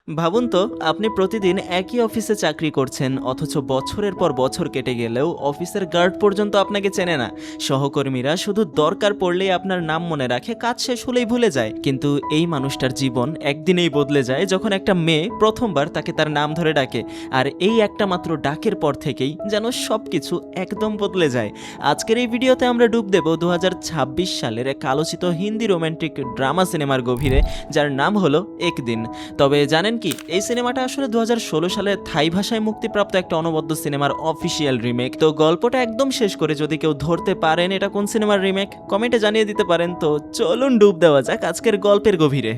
ভাবুন তো, আপনি প্রতিদিন একই অফিসে চাকরি করছেন, অথচ বছরের পর বছর কেটে গেলেও অফিসের গার্ড পর্যন্ত আপনাকে চেনে না। সহকর্মীরা শুধু দরকার পড়লেই আপনার নাম মনে রাখে, কাজ শেষ হলেই ভুলে যায়। কিন্তু এই মানুষটার জীবন একদিনেই বদলে যায় যখন একটা মেয়ে প্রথমবার তাকে তার নাম ধরে ডাকে। আর এই একটা মাত্র ডাকের পর থেকেই যেন সবকিছু একদম বদলে যায়। আজকের এই ভিডিওতে আমরা ডুব দেব 2026 সালের এক আলোচিত হিন্দি রোমান্টিক ড্রামা সিনেমার গভীরে, যার নাম হলো এক দিন। তবে জানেন কি, এই সিনেমাটা আসলে 2016 সালে থাই ভাষায় মুক্তিপ্রাপ্ত একটা অনবদ্য সিনেমার অফিসিয়াল রিমেক। তো গল্পটা একদম শেষ করে যদি কেউ ধরতে পারেন এটা কোন সিনেমার রিমেক, কমেন্টে জানিয়ে দিতে পারেন। তো চলুন ডুব দেওয়া যাক আজকের গল্পের গভীরে।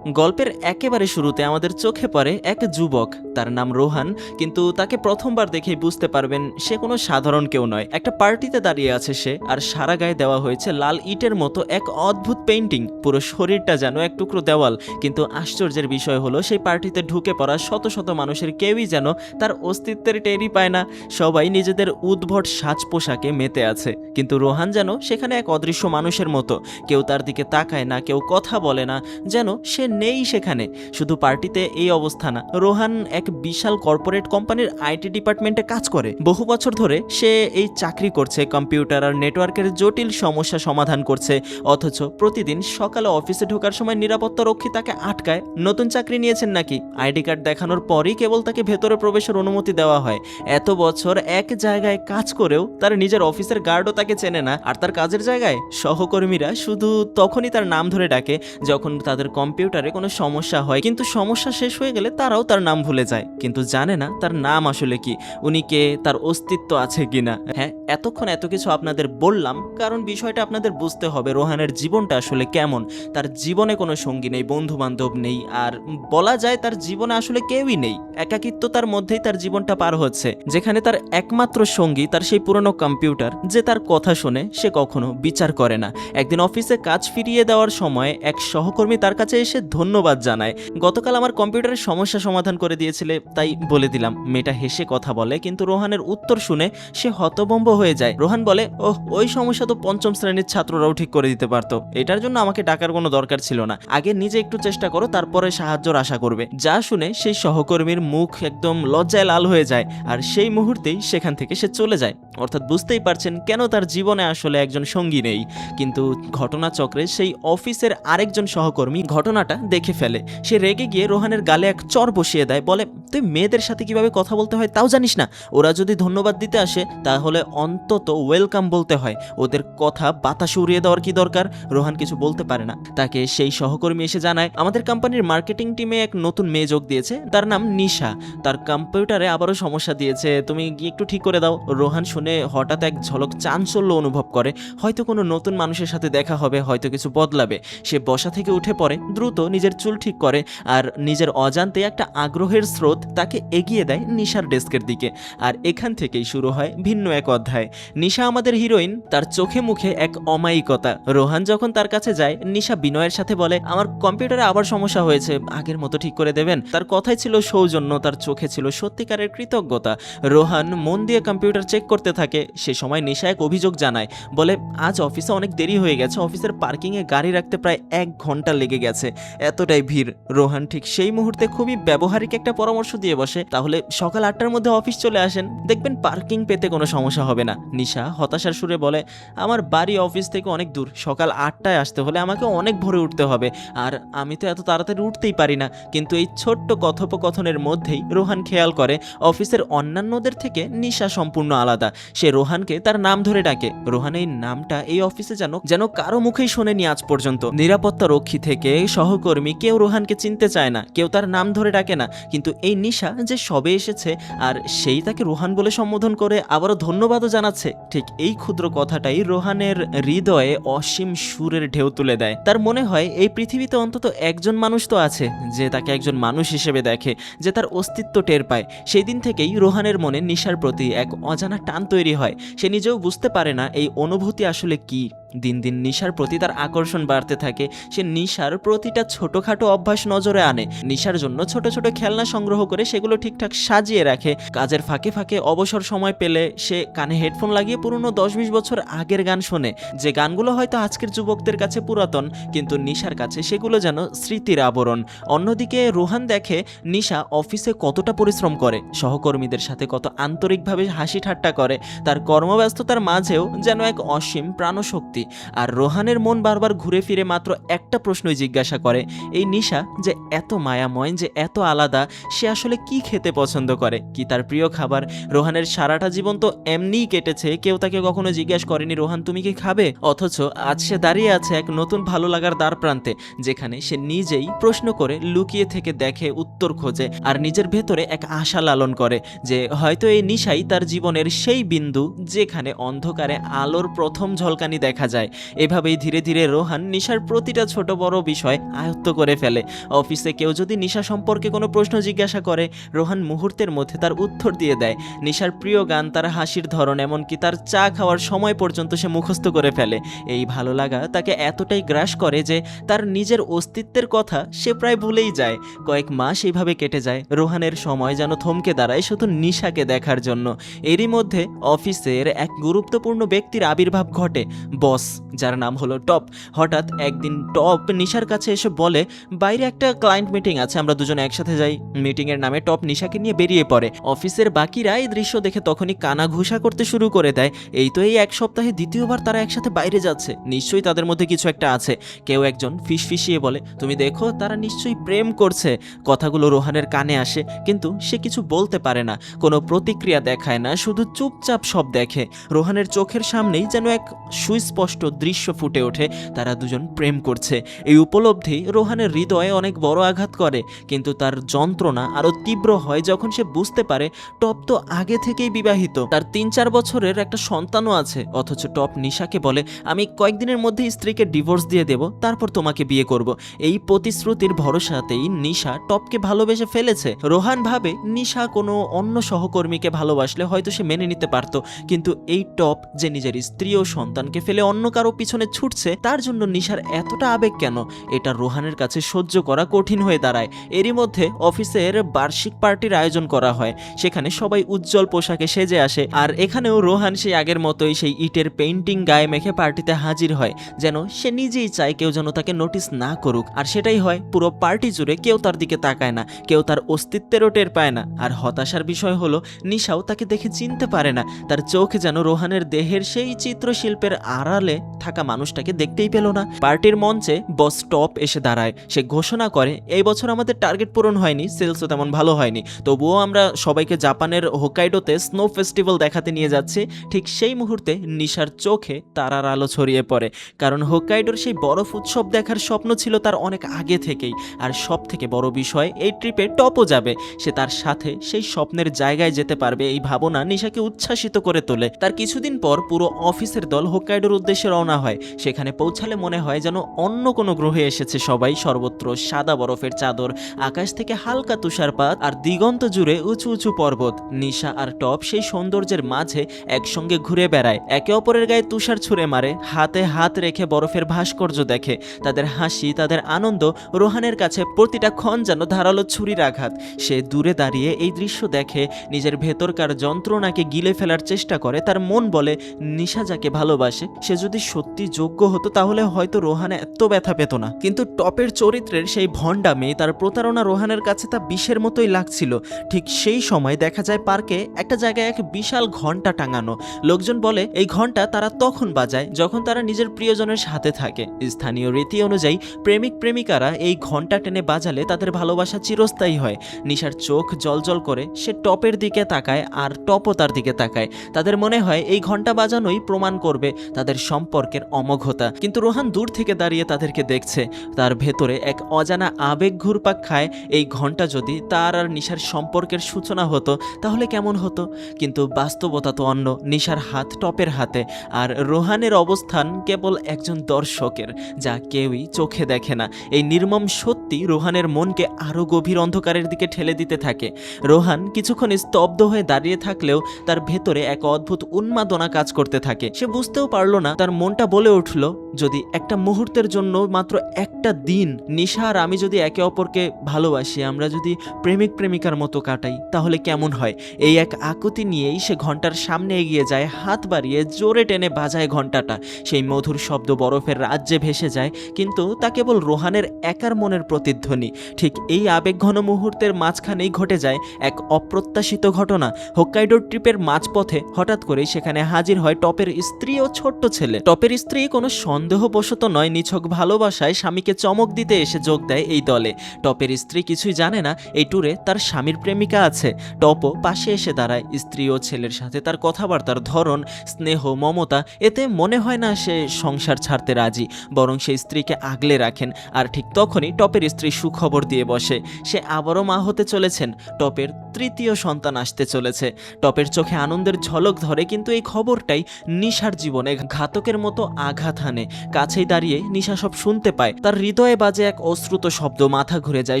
গল্পের একেবারে শুরুতে আমাদের চোখে পড়ে এক যুবক, তার নাম রোহান। কিন্তু তাকে প্রথমবার দেখেই বুঝতে পারবেন সে কোনো সাধারণ কেউ নয়। একটা পার্টিতে দাঁড়িয়ে আছে সে, আর সারা গায়ে দেওয়া হয়েছে লাল ইটের মতো এক অদ্ভুত পেইন্টিং। পুরো শরীরটা যেন এক টুকরো দেওয়াল। কিন্তু আশ্চর্যের বিষয় হলো, সেই পার্টিতে ঢুকে পড়া শত শত মানুষের কেউই যেন তার অস্তিত্বের টেরই পায় না। সবাই নিজেদের উদ্ভট সাজ পোশাকে মেতে আছে, কিন্তু রোহান যেন সেখানে এক অদৃশ্য মানুষের মতো। কেউ তার দিকে তাকায় না, কেউ কথা বলে না, যেন সে নেই সেখানে। শুধু পার্টিতে এই অবস্থা না, রোহান এক বিশাল কর্পোরেট কোম্পানির আইটি ডিপার্টমেন্টে কাজ করে। বহু বছর ধরে সে এই চাকরি করছে, কম্পিউটার আর নেটওয়ার্কের জটিল সমস্যা সমাধান করছে। অথচ প্রতিদিন সকালে অফিসে ঢোকার সময় নিরাপত্তা রক্ষী তাকে আটকায়। নতুন চাকরি নিয়েছেন নাকি, আইডি কার্ড দেখানোর পরই কেবল তাকে ভেতরে প্রবেশের অনুমতি দেওয়া হয়। এত বছর এক জায়গায় কাজ করেও তার নিজের অফিসের গার্ডও তাকে চেনে না। আর তার কাজের জায়গায় সহকর্মীরা শুধু তখনই তার নাম ধরে ডাকে যখন তাদের কম্পিউটারে কোনো সমস্যা হয়। কিন্তু সমস্যা শেষ হয়ে গেলে তারাও তার নাম ভুলে যায়, কিন্তু জানে না তার নাম আসলে কি, উনি কে, তার অস্তিত্ব আছে কিনা। হ্যাঁ, এতক্ষণ এত কিছু আপনাদের বললাম কারণ বিষয়টা আপনাদের বুঝতে হবে রোহানের জীবনটা আসলে কেমন। তার জীবনে কোনো সঙ্গী নেই, বন্ধু বান্ধব নেই, আর বলা যায় তার জীবনে আসলে কেউই নেই। একাকিত্বতার মধ্যেই তার জীবনটা পার হচ্ছে, যেখানে তার একমাত্র সঙ্গী তার সেই পুরনো কম্পিউটার, যে তার কথা শুনে সে কখনো বিচার করে না। একদিন অফিসে কাজ ফিরিয়ে দেওয়ার সময় এক সহকর্মী তার কাছে এসে ধন্যবাদ জানায়। গতকাল আমার কম্পিউটারের সমস্যা সমাধান করে দিয়েছিলে, তাই বলে দিলাম। মেয়েটা হেসে কথা বলে, কিন্তু রোহানের উত্তর শুনে সে হতভম্ব হয়ে যায়। রোহান বলে, ওহ, ওই সমস্যা তো পঞ্চম শ্রেণীর ছাত্ররাও ঠিক করে দিতে পারতো, এটার জন্য আমাকে ডাকার কোনো দরকার ছিল না। আগে নিজে একটু চেষ্টা করো, তারপরে সাহায্যর আশা করবে। যা শুনে সেই সহকর্মীর মুখ একদম লজ্জায় লাল হয়ে যায়, আর সেই মুহূর্তেই সেখান থেকে সে চলে যায়। অর্থাৎ বুঝতেই পারছেন কেন তার জীবনে আসলে একজন সঙ্গী নেই। কিন্তু ঘটনাচক্রে সেই অফিসের আরেকজন সহকর্মী ঘটনাটা দেখে ফেলে। সে রেগে গিয়ে রোহানের গালে এক চর বসিয়ে দেয়, বলে, তুই মেয়েদের সাথে কিভাবে কথা বলতে হয় তাও জানিস না? ওরা যদি ধন্যবাদ দিতে আসে তাহলে অন্তত ওয়েলকাম বলতে হয়, ওদের কথা বাতাসে উড়িয়ে দেওয়ার কি দরকার? রোহান কিছু বলতে পারে না। তাকে সেই সহকর্মী এসে জানায়, আমাদের কোম্পানির মার্কেটিং টিমে এক নতুন মেয়ে যোগ দিয়েছে, তার নাম নিশা। তার কম্পিউটারে আবারও সমস্যা দিয়েছে, তুমি গিয়ে একটু ঠিক করে দাও। রোহান শুনে হঠাৎ এক ঝলক চাঞ্চল্য অনুভব করে, হয়তো কোনো নতুন মানুষের সাথে দেখা হবে, হয়তো কিছু বদলাবে। সে বসা থেকে উঠে পড়ে, দ্রুত নিজের চুল ঠিক করে, আর নিজের অজান্তে একটা আগ্রহের স্রোত তাকে এগিয়ে দেয় নিশার ডেস্কের দিকে। আর এখান থেকেই শুরু হয় ভিন্ন এক অধ্যায়। নিশা আমাদের হিরোইন, তার চোখে মুখে এক অমায়িকতা। রোহান যখন তার কাছে যায়, নিশা বিনয়ের সাথে বলে, আমার কম্পিউটারে আবার সমস্যা হয়েছে, আগের মতো ঠিক করে দেবেন? তার কথাই ছিল সৌজন্য, তার চোখে ছিল সত্যিকারের কৃতজ্ঞতা। রোহান মন দিয়ে কম্পিউটার চেক করতে থাকে। সে সময় নিশা এক অভিযোগ জানায়, বলে, আজ অফিসে অনেক দেরি হয়ে গেছে, অফিসের পার্কিংয়ে গাড়ি রাখতে প্রায় 1 ঘন্টা লেগে গেছে, এতটাই ভিড়। রোহান ঠিক সেই মুহূর্তে খুবই ব্যবহারিক একটা পরামর্শ দিয়ে বসে, তাহলে সকাল 8টার মধ্যে অফিস চলে আসেন, দেখবেন পার্কিং পেতে কোনো সমস্যা হবে না। নিশা হতাশার সুরে বলে, আমার বাড়ি অফিস থেকে অনেক দূর, সকাল 8টায় আসতে হলে আমাকে অনেক ভোরে উঠতে হবে, আর আমি তো এত তাড়াতাড়ি উঠতেই পারি না। কিন্তু এই ছোট্ট কথোপকথনের মধ্যেই রোহান খেয়াল করে অফিসের অন্যান্যদের থেকে নিশা সম্পূর্ণ আলাদা। সে রোহানকে তার নাম ধরে ডাকে। রোহান এই নামটা এই অফিসে যেন কারো মুখেই শোনেনি আজ পর্যন্ত। নিরাপত্তা রক্ষী থেকে সহকর্মী কেউ রোহানকে চিনতে চায় না, কেউ তার নাম ধরে ডাকে না। কিন্তু এই নিশা যে সবে এসেছে, আর সেই তাকে রোহান বলে সম্বোধন করে আবারও ধন্যবাদও জানাচ্ছে, ঠিক এই ক্ষুদ্র কথাটাই রোহানের হৃদয়ে অসীম সুরের ঢেউ তুলে দেয়। তার মনে হয় এই পৃথিবীতে অন্তত একজন মানুষ তো আছে যে তাকে একজন মানুষ হিসেবে দেখে, যে তার অস্তিত্ব টের পায়। সেই দিন থেকেই রোহানের মনে নিশার প্রতি এক অজানা টান তৈরি হয়। সে নিজেও বুঝতে পারে না এই অনুভূতি আসলে কি। দিন দিন নিশার প্রতি তার আকর্ষণ বাড়তে থাকে। সে নিশার প্রতিটা ছোটখাটো অভ্যাস নজরে আনে, নিশার জন্য ছোট ছোট খেলনা সংগ্রহ করে সেগুলো ঠিকঠাক সাজিয়ে রাখে। কাজের ফাঁকে ফাঁকে অবসর সময় পেলে সে কানে হেডফোন লাগিয়ে পুরনো 10-20 বছর আগের গান শোনে, যে গানগুলো হয়তো আজকের যুবকদের কাছে পুরাতন, কিন্তু নিশার কাছে সেগুলো যেন স্মৃতির আবরণ। অন্যদিকে রোহান দেখে নিশা অফিসে কতটা পরিশ্রম করে, সহকর্মীদের সাথে কত আন্তরিকভাবে হাসি ঠাট্টা করে, তার কর্মব্যস্ততার মাঝেও যেন এক অসীম প্রাণশক্তি। আর রোহানের মন বারবার ঘুরে ফিরে মাত্র একটা প্রশ্নই জিজ্ঞাসা করে, এই নিশা যে এত মায়াময়, যে এত আলাদা, সে আসলে কি খেতে পছন্দ করে, কি তার প্রিয় খাবার। রোহানের সারাটা জীবন তো এমনিই কেটেছে, কেউ তাকে কখনো জিজ্ঞাসা করেনি রোহান তুমি কি খাবে, অথচ আজ সে দাঁড়িয়ে আছে এক নতুন ভালো লাগার দ্বার প্রান্তে, যেখানে সে নিজেই প্রশ্ন করে, লুকিয়ে থেকে দেখে, উত্তর খোঁজে, আর নিজের ভেতরে এক আশা লালন করে যে হয়তো এই নিশাই তার জীবনের সেই বিন্দু যেখানে অন্ধকারে আলোর প্রথম ঝলকানি দেখা যায়। এভাবেই ধীরে ধীরে রোহান নিশার প্রতিটা ছোট বড় বিষয় আয়ত্ত করে ফেলে। অফিসে কেউ যদি নিশা সম্পর্কে কোনো প্রশ্ন জিজ্ঞাসা করে, রোহান মুহূর্তের মধ্যে তার উত্তর দিয়ে দেয়। নিশার প্রিয় গান, তার হাসির ধরন, এমনকি তার চা খাওয়ার সময় পর্যন্ত সে মুখস্থ করে ফেলে। এই ভালো লাগা তাকে এতটাই গ্রাস করে যে তার নিজের অস্তিত্বের কথা সে প্রায় ভুলেই যায়। কয়েক মাস এইভাবে কেটে যায়। রোহানের সময় যেন থমকে দাঁড়ায় শুধু নিশাকে দেখার জন্য। এরই মধ্যে অফিসের এক গুরুত্বপূর্ণ ব্যক্তির আবির্ভাব ঘটে, বস, যার নাম হলো টপ। হঠাৎ একদিন টপ নিশার কাছে এসে বলে, বাইরে একটা ক্লায়েন্ট মিটিং আছে, আমরা দুজন একসাথে যাই। মিটিংয়ের নামে টপ নিশাকে নিয়ে বেরিয়ে পড়ে। অফিসের বাকিরা এই দৃশ্য দেখে তখনই কানা ঘুষা করতে শুরু করে দেয়। এই তো এই এক সপ্তাহে দ্বিতীয়বার তারা একসাথে বাইরে যাচ্ছে, নিশ্চয়ই তাদের মধ্যে কিছু একটা আছে। কেউ একজন ফিসফিসিয়ে বলে, তুমি দেখো তারা নিশ্চয়ই প্রেম করছে। কথাগুলো রোহানের কানে আসে, কিন্তু সে কিছু বলতে পারে না, কোনো প্রতিক্রিয়া দেখায় না, শুধু চুপচাপ সব দেখে। রোহানের চোখের সামনেই যেন এক সুস্পষ্ট দৃশ্য ফুটে ওঠে, তারা দুজন প্রেম করছে। এই উপলব্ধি রোহানের হৃদয়ে অনেক বড় আঘাত করে, কিন্তু তার যন্ত্রণা আরো তীব্র হয় যখন সে বুঝতে পারে টপ তো আগে থেকেই বিবাহিত, তার 3-4 বছরের একটা সন্তানও আছে। অথচ টপ নিশাকে বলে, আমি কয়েকদিনের মধ্যেই স্ত্রীকে ডিভোর্স দিয়ে দেব, তারপর তোমাকে বিয়ে করব। এই প্রতিশ্রুতির ভরসাতেই নিশা টপকে ভালোবেসে ফেলেছে। রোহান ভাবে নিশা কোনো অন্য সহকর্মীকে ভালোবাসলে হয়তো সে মেনে নিতে পারত, কিন্তু এই টপ যে নিজের স্ত্রী ও সন্তানকে ফেলে অন্য কারো পিছনে ছুটছে, তার জন্য নিশার এতটা আবেগ কেন? এটা রোহানের কাছে সহ্য করা কঠিন হয়ে দাঁড়ায়। এরই মধ্যে অফিসের বার্ষিক পার্টির আয়োজন করা হয়, সেখানে সবাই উজ্জ্বল পোশাকে সেজে আসে। আর এখানেও রোহান সেই আগের মতোই সেই ইটের পেইন্টিং গায়ে মেখে পার্টিতে হাজির হয়, যেন সে নিজেই চায় কেউ যেন তাকে নোটিস না করুক। আর সেটাই হয়, পুরো পার্টি জুড়ে কেউ তার দিকে তাকায় না, কেউ তার অস্তিত্বেরও টের পায় না। আর হতাশার বিষয় হলো নিশাও তাকে দেখে চিনতে পারে না, তার চোখ যেন রোহানের দেহের সেই চিত্রশিল্পের আড়ালে থাকা মানুষটাকে দেখতেই পেল না। পার্টির মঞ্চে বস টপ এসে দাঁড়ায়, সে ঘোষণা করে, এই বছর আমাদের টার্গেট পূরণ হয়নি, সেলসও তেমন ভালো হয়নি, তবুও আমরা সবাইকে জাপানের হোকাইডোতে স্নো ফেস্টিভ্যাল দেখাতে নিয়ে যাচ্ছি। ঠিক সেই মুহূর্তে নিশার চোখে তারার আলো ছড়িয়ে পড়ে, কারণ হোকাইডোর সেই বরফ উৎসব দেখার স্বপ্ন ছিল তার অনেক আগে থেকেই। আর সব থেকে বড় বিষয়, এই ট্রিপে টপও যাবে, সে তার সাথে সেই স্বপ্নের জায়গায় যেতে পারবে, এই ভাবনা নিশাকে উচ্ছ্বাসিত করে তোলে। তার কিছুদিন পর পুরো অফিসের দল হোকাইডোর উদ্দেশ্যে রওনা হয়। সেখানে পৌঁছালে মনে হয় যেন অন্য কোনো গ্রহে এসেছে সবাই। সর্বত্র সাদা বরফের চাদর, আকাশ থেকে হালকা তুষারপাত, আর দিগন্ত জুড়ে উঁচু উঁচু পর্বত। নিশা আর টপ সেই সৌন্দর্যের মাঝে একসঙ্গে ঘুরে বেড়ায়, একে অপরের গায়ে তুষার ছুঁড়ে মারে, হাতে হাত রেখে বরফের ভাস্কর্য দেখে। তাদের হাসি, তাদের আনন্দ রোহানের কাছে প্রতিটা ক্ষণ যেন ধারালো ছুরির আঘাত। সে দূরে দাঁড়িয়ে এই দৃশ্য দেখে, নিজের ভেতরকার যন্ত্রণাকে গিলে ফেলার চেষ্টা করে। তার মন বলে, নিশা যাকে ভালোবাসে সে যদি সত্যি যোগ্য হতো তাহলে হয়তো রোহান এত ব্যথা পেত না। কিন্তু টপের চরিত্রের সেই ভণ্ডামি, তার প্রতারণা রোহানের কাছে তা বিষের মতোই লাগছিল। ঠিক সেই সময় দেখা যায় পার্কে একটা জায়গায় এক বিশাল ঘন্টা টাঙানো। লোকজন বলে এই ঘন্টা তারা তখন বাজায় যখন তারা নিজের প্রিয়জনের সাথে থাকে। স্থানীয় রীতি অনুযায়ী প্রেমিক প্রেমিকারা এই ঘন্টা টেনে বাজালে তাদের ভালোবাসা চিরস্থায়ী হয়। নিশার চোখ জলজল করে, সে টপের দিকে তাকায় আর টপও তার দিকে তাকায়। তাদের মনে হয় এই ঘন্টা বাজানোই প্রমাণ করবে তাদের সম্পর্কের অমোঘতা। কিন্তু রোহান দূর থেকে দাঁড়িয়ে তাদেরকে দেখছে, তার ভেতরে এক অজানা আবেগ ঘুরপাক খায়। এই ঘন্টা যদি তার আর নিশার সম্পর্কের সূচনা হতো তাহলে কেমন হতো? কিন্তু বাস্তবতা তো অন্য। নিশার হাত টপের হাতে, আর রোহানের অবস্থান কেবল একজন দর্শকের, যা কেউই চোখে দেখে না। এই নির্মম সত্যি রোহানের মনকে আরো গভীর অন্ধকারের দিকে ঠেলে দিতে থাকে। রোহান কিছুক্ষণ স্তব্ধ হয়ে দাঁড়িয়ে থাকলেও তার ভেতরে এক অদ্ভুত উন্মাদনা কাজ করতে থাকে। সে বুঝতেও পারল না, তার মনটা বলে উঠল, যদি একটা মুহূর্তের জন্য, মাত্র একটা দিন, নিশা আর আমি যদি একে অপরকে ভালোবাসি, আমরা যদি প্রেমিক প্রেমিকার মতো কাটাই, তাহলে কেমন হয়? এই এক আকুতি নিয়েই সে ঘন্টার সামনে এগিয়ে যায়, হাত বাড়িয়ে জোরে টেনে বাজায় ঘন্টাটা। সেই মধুর শব্দ বরফের রাজ্যে ভেসে যায়, কিন্তু তা কেবল রোহানের একার মনের প্রতিধ্বনি। ঠিক এই আবেগঘন মুহূর্তের মাঝখানেই ঘটে যায় এক অপ্রত্যাশিত ঘটনা। হোক্কাইডোর ট্রিপের মাঝপথে হঠাৎ করেই সেখানে হাজির হয় টপের স্ত্রী ও ছোট্ট ছেলে। টপের স্ত্রী কোনো সন্দেহবশত নয়, নিছক ভালোবাসায় স্বামীকে চমক দিতে এসে যোগ দেয় এই দলে। টপের স্ত্রী কিছুই জানে না এই ট্যুরে তার স্বামীর প্রেমিকা আছে। টপও পাশে এসে দাঁড়ায়। স্ত্রী ও ছেলের সাথে তার কথাবার্তার ধরন, স্নেহ, মমতা, এতে মনে হয় না সে সংসার ছাড়তে রাজি, বরং সে স্ত্রীকে আগলে রাখেন। আর ঠিক তখনই টপের স্ত্রী সুখবর দিয়ে বসে, সে আবারও মা হতে চলেছেন। টপের তৃতীয় সন্তান আসতে চলেছে। টপের চোখে আনন্দের ঝলক ধরে, কিন্তু এই খবরটাই নিশার জীবনে ঘাতকের মতো আঘাত হানে। কাছেই দাঁড়িয়ে নিশা সব শুনতে পায়। তার হৃদয়ে বাজে এক অশ্রুত শব্দ, মাথা ঘুরে যায়।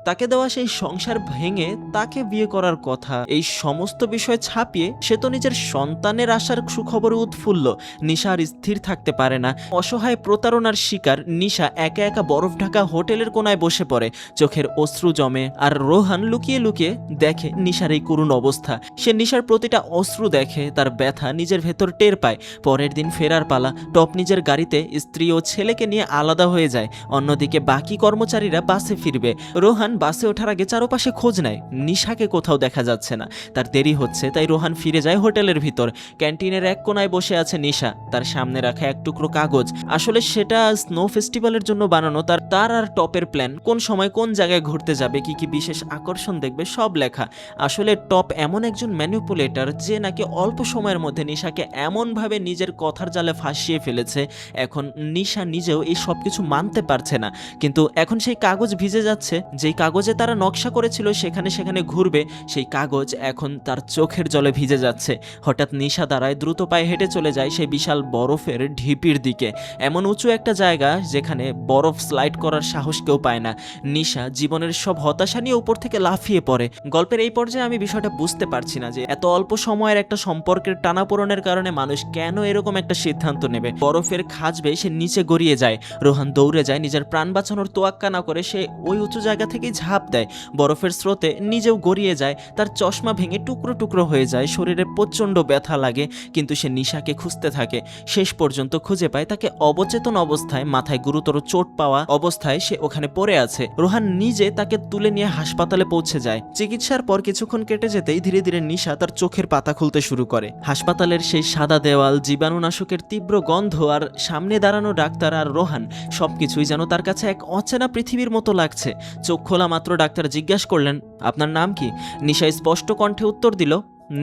তাকে দেওয়া সেই সংসার ভেঙে তাকে বিয়ে করার কথা, এই সমস্ত বিষয় ছাপিয়ে সে তো নিজের সন্তানের আশার সুখবরে উৎফুল্ল। নিশা আর স্থির থাকতে পারে না। অসহায় প্রতারণার শিকার নিশা একা একা বরফ ঢাকা হোটেলের কোনায় বসে পড়ে। চোখের অশ্রু জমে, আর রোহান লুকিয়ে লুকিয়ে দেখে নিশার এই করুণ অবস্থা। সে নিশার প্রতিটা অশ্রু দেখে, তার ব্যথা নিজের ভেতর টের পায়। পরের দিন ফেরার পালা। টপ নিজের গাড়িতে স্ত্রী ও ছেলেকে নিয়ে আলাদা হয়ে যায়। অন্যদিকে বাকি কর্মচারীরা বাসে ফিরবে। রোহান বাসে ওঠার আগে চারপাশে খোঁজ নেয়, নিশাকে কোথাও দেখা যাচ্ছে না। তার দেরি হচ্ছে, তাই রোহান ফিরে যায় হোটেলের ভিতর। ক্যান্টিনের এক কোনায় বসে আছে নিশা, তার সামনে রাখা এক টুকরো কাগজ। আসলে সেটা স্নো ফেস্টিভ্যালের জন্য বানানো। তার আর টপের প্ল্যান, কোন সময় কোন জায়গায় ঘুরতে যাবে, কি কি বিশেষ আকর্ষণ দেখবে, সব লেখা। আসলে টপ এমন একজন ম্যানিপুলেটর যে নাকি অল্প সময়ের মধ্যে নিশাকে এমনভাবে নিজের কথার জালে ফাঁসিয়ে ফেলেছে, এখন নিশা নিজেও এই সব কিছু মানতে পারছে না। কিন্তু এখন সেই কাগজ ভিজে যাচ্ছে। যেই কাগজে তারা নকশা করেছিল সেখানে সেখানে ঘুরবে, সেই কাগজ এখন তার চোখের জলে ভিজে যাচ্ছে। হঠাৎ নিশা দাঁড়ায়, দ্রুত পায়ে হেঁটে চলে যায় সেই বিশাল বরফের ঢিপির দিকে। এমন উঁচু একটা জায়গা যেখানে বরফ স্লাইড করার সাহস কেউ পায় না। নিশা জীবনের সব হতাশা নিয়ে উপর থেকে লাফিয়ে পড়ে। গল্পের এই পর্যায়ে আমি বিষয়টা বুঝতে পারছি না যে এত অল্প সময়ের একটা সম্পর্কের টানাপোড়েনের কারণে মানুষ কেন এরকম একটা সিদ্ধান্ত নেবে। বরফের খাঁজ বেয়ে সে নিচে গড়িয়ে যায়। রোহান দৌড়ে যায়, নিজের প্রাণ বাঁচানোর তোয়াক্কা না করে সে ওই উঁচু জায়গা থেকেই ঝাঁপ দেয়। বরফের স্রোতে নিজেও গড়িয়ে যায়। তার চশমা ভেঙে টুকরো টুকরো হয়ে যায়, শরীরে প্রচণ্ড ব্যথা লাগে, কিন্তু সে নিশাকে খুঁজতে থাকে। শেষ পর্যন্ত খুঁজে পায় তাকে অবচেতন অবস্থায়, মাথায় গুরুতর চোট পাওয়া অবস্থায় সে ওখানে পড়ে আছে। রোহান নিজে তাকে তুলে নিয়ে হাসপাতালে পৌঁছে যায়। চিকিৎসার পর কিছুক্ষণ কেটে যেতেই ধীরে ধীরে নিশা তার চোখের পাতা খুলতে শুরু করে। হাসপাতালের সেই সাদা দেওয়াল, জীবাণুনাশকের তীব্র গন্ধ, আর সামনে দাঁড়ানো ডাক্তার আর রোহান, সবকিছুই যেন তার কাছে এক অচেনা পৃথিবীর মতো লাগছে। চোখ খোলা মাত্র ডাক্তার জিজ্ঞাসা করলেন, আপনার নাম কি? নিশা স্পষ্ট কণ্ঠে উত্তর দিল,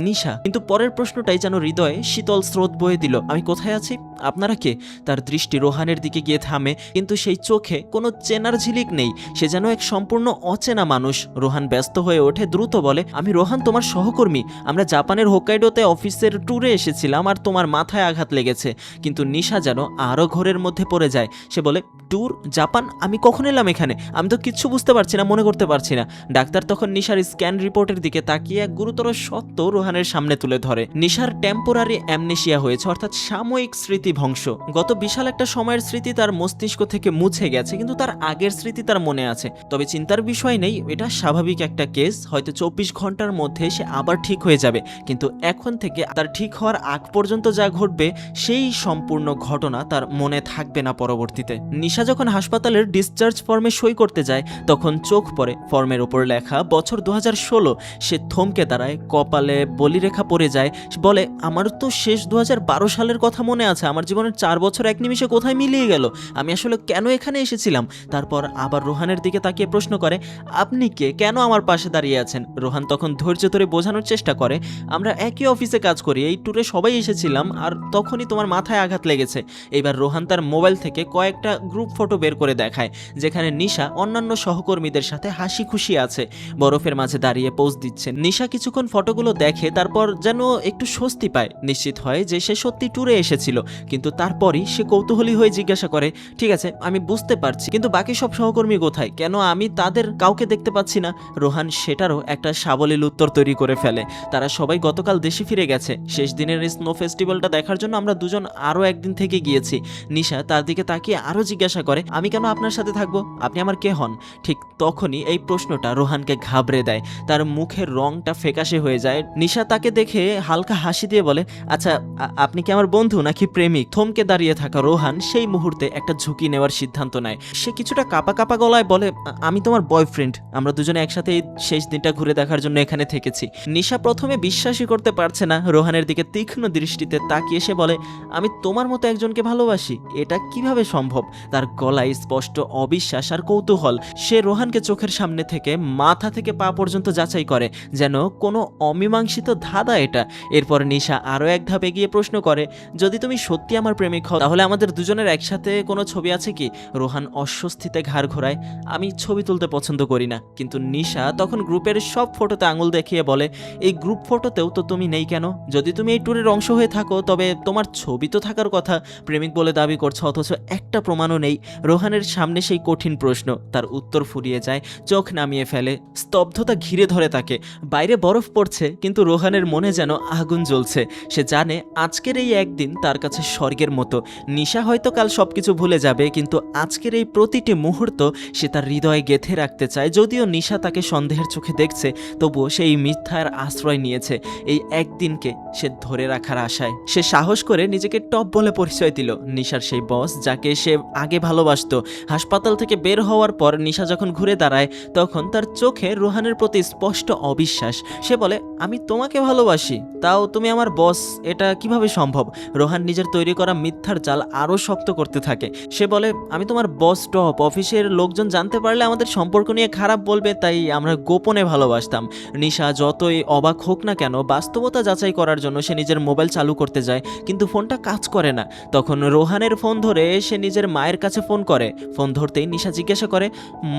নিশা। কিন্তু পরের প্রশ্নটাই যেন হৃদয়ে শীতল স্রোত বয়ে দিল, আমি কোথায় আছি? আপনারা কে? তার দৃষ্টি রোহানের দিকে গিয়ে থামে, কিন্তু সেই চোখে কোনো চেনার ঝিলিক নেই। সে যেন এক সম্পূর্ণ অচেনা মানুষ। রোহান ব্যস্ত হয়ে ওঠে, দ্রুত বলে, আমি রোহান, তোমার সহকর্মী। আমরা জাপানের হোক্কাইডোতে অফিসের ট্যুরে এসেছিলাম আর তোমার মাথায় আঘাত লেগেছে। কিন্তু নিশা যেন আরও ঘোরের মধ্যে পড়ে যায়। সে বলে, ট্যুর? জাপান? আমি কখন এলাম এখানে? আমি তো কিচ্ছু বুঝতে পারছি না, মনে করতে পারছি না। ডাক্তার তখন নিশার স্ক্যান রিপোর্টের দিকে তাকিয়ে এক গুরুতর সত্য রোহানের সামনে তুলে ধরে। নিশার টেম্পোরারি অ্যামনেশিয়া হয়েছে, অর্থাৎ সাময়িক স্মৃতিভ্রংশ। গত বিশাল একটা সময়ের স্মৃতি তার মস্তিষ্ক থেকে মুছে গেছে, কিন্তু তার আগের স্মৃতি তার মনে আছে। তবে চিন্তার বিষয় নেই, এটা স্বাভাবিক একটা কেস। হয়তো 24 ঘন্টার মধ্যে সে আবার ঠিক হয়ে যাবে। কিন্তু এখন থেকে তার ঠিক হওয়ার আগ পর্যন্ত যা ঘটবে সেই সম্পূর্ণ ঘটনা তার মনে থাকবে না পরবর্তীতে। নিশা যখন হাসপাতালের ডিসচার্জ ফর্মে সই করতে যায়, তখন চোখ পড়ে ফর্মের ওপর লেখা বছর 2016। সে থমকে দাঁড়ায়, কপালে বলিরেখা পড়ে যায়। বলে, আমার তো শেষ 2012 সালের কথা মনে আছে। আমার জীবনের 4 বছর এক নিমিষে কোথায় মিলিয়ে গেল? আমি আসলে কেন এখানে এসেছিলাম? তারপর আবার রোহানের দিকে তাকিয়ে প্রশ্ন করে, আপনি কে? কেন আমার পাশে দাঁড়িয়ে আছেন? রোহান তখন ধৈর্য ধরে বোঝানোর চেষ্টা করে, আমরা একই অফিসে কাজ করি, এই ট্যুরে সবাই এসেছিলাম, আর তখনই তোমার মাথায় আঘাত লেগেছে। এবার রোহান তার মোবাইল থেকে কয়েকটা গ্রুপ ফটো বের করে দেখায়, যেখানে নিশা অন্যান্য সহকর্মীদের সাথে হাসি খুশি আছে, বরফের মাঝে দাঁড়িয়ে পোজ দিচ্ছে। নিশা কিছুক্ষণ ফটোগুলো দেখে তারপর যেন একটু স্বস্তি পায়, নিশ্চিত হয় যে সে সত্যি ট্যুরে এসেছিল। কিন্তু তারপরই সে কৌতূহলী হয়ে জিজ্ঞাসা করে, ঠিক আছে আমি বুঝতে পারছি, কিন্তু বাকি সব সহকর্মী কোথায়, কেন আমি তাদের কাউকে দেখতে পাচ্ছি না? রোহান সেটারও একটা সাবলীল উত্তর তৈরি করে ফেলে, তারা সবাই গতকাল দেশে ফিরে গেছে। শেষ দিনের স্নো ফেস্টিভ্যালটা দেখার জন্য আমরা দুজন আরও একদিন থেকে গিয়েছি। নিশা তার দিকে তাকিয়ে আরও জিজ্ঞাসা করে, আমি কেন আপনার সাথে থাকবো, আপনি আমার কে হন? ঠিক তখনই এই প্রশ্নটা রোহানকে ঘাবড়ে দেয়, তার মুখের রংটা ফ্যাকাশে হয়ে যায়। নিশা তাকে দেখে হালকা হাসি দিয়ে বলে, আচ্ছা আপনি কি আমার বন্ধু নাকি প্রেমিক? থমকে দাঁড়িয়ে থাকা রোহান সেই মুহূর্তে একটা ঝুঁকি নেওয়ার সিদ্ধান্ত নেয়। সে কিছুটা কাঁপা কাঁপা গলায় বলে, আমি তোমার বয়ফ্রেন্ড, আমরা দুজনে একসাথে এই শেষ দিনটা ঘুরে দেখার জন্য এখানে থেকেছি। নিশা প্রথমে বিশ্বাসই করতে পারছে না, রোহানের দিকে তীক্ষ্ণ দৃষ্টিতে তাকিয়ে সে বলে, আমি তোমার মতো একজনকে ভালোবাসি, এটা কিভাবে সম্ভব? তার গলায় স্পষ্ট অবিশ্বাস আর কৌতূহল। সে রোহানকে চোখের সামনে থেকে মাথা থেকে পা পর্যন্ত যাচাই করে, যেন কোনো অমীমাংসিত ধাঁধা এটা। এরপর নিশা আরও এক ধাপ এগিয়ে প্রশ্ন করে, যদি তুমি সত্যি আমার প্রেমিক হও তাহলে আমাদের দুজনের একসাথে কোনো ছবি আছে কি? রোহান অস্বস্তিতে ঘাড় ঘোরায়, আমি ছবি তুলতে পছন্দ করি না। কিন্তু নিশা তখন গ্রুপের সব ফটোতে আঙুল দেখিয়ে বলে, এই গ্রুপ ফটোতেও তো তুমি নেই কেন? যদি তুমি এই ট্যুরের অংশ হয়ে থাকো তবে তোমার ছবি তো থাকার কথা, প্রেমিক বলে দাবি করছো অথচ একটা প্রমাণও নেই। রোহানের সামনে সেই কঠিন প্রশ্ন, তার উত্তর ফুরিয়ে যায়, চোখ নামিয়ে ফেলে, স্তব্ধতা ঘিরে ধরে তাকে। বাইরে বরফ পড়ছে কিন্তু রোহানের মনে যেন আগুন জ্বলছে। সে জানে আজকের এই একদিন তার কাছে স্বর্গের মতো। নিশা হয়তো কাল সবকিছু ভুলে যাবে, কিন্তু আজকের এই প্রতিটি মুহূর্ত সে তার হৃদয়ে গেঁথে রাখতে চায়। যদিও নিশা তাকে সন্দেহের চোখে দেখছে, তবুও সেই মিথ্যার আশ্রয় নিয়েছে এই একদিনকে সে ধরে রাখার আশায়। সে সাহস করে নিজেকে টপ বলে পরিচয় দিল, নিশার সেই বস যাকে সে আগে ভালোবাসতো। হাসপাতাল থেকে বের হওয়ার পর নিশা যখন ঘুরে দাঁড়ায় তখন তার চোখে রোহানের প্রতি স্পষ্ট অবিশ্বাস। সে বলে, আমি তোমাকে ভালোবাসি, তাও তুমি আমার বস, এটা কিভাবে সম্ভব? রোহান নিজের তৈরি করা মিথ্যার জাল আরও শক্ত করতে থাকে। সে বলে, আমি তোমার বস টপ, অফিসের লোকজন জানতে পারলে আমাদের সম্পর্ক নিয়ে খারাপ বলবে, তাই আমরা গোপনে ভালোবাসতাম। নিশা যতই অবাক হোক না কেন, বাস্তবতা যাচাই করার জন্য সে নিজের মোবাইল চালু করতে যায়, কিন্তু ফোনটা কাজ করে না। তখন রোহানের ফোন ধরে সে নিজের মায়ের কাছে ফোন করে। ফোন ধরতেই নিশা জিজ্ঞাসা করে,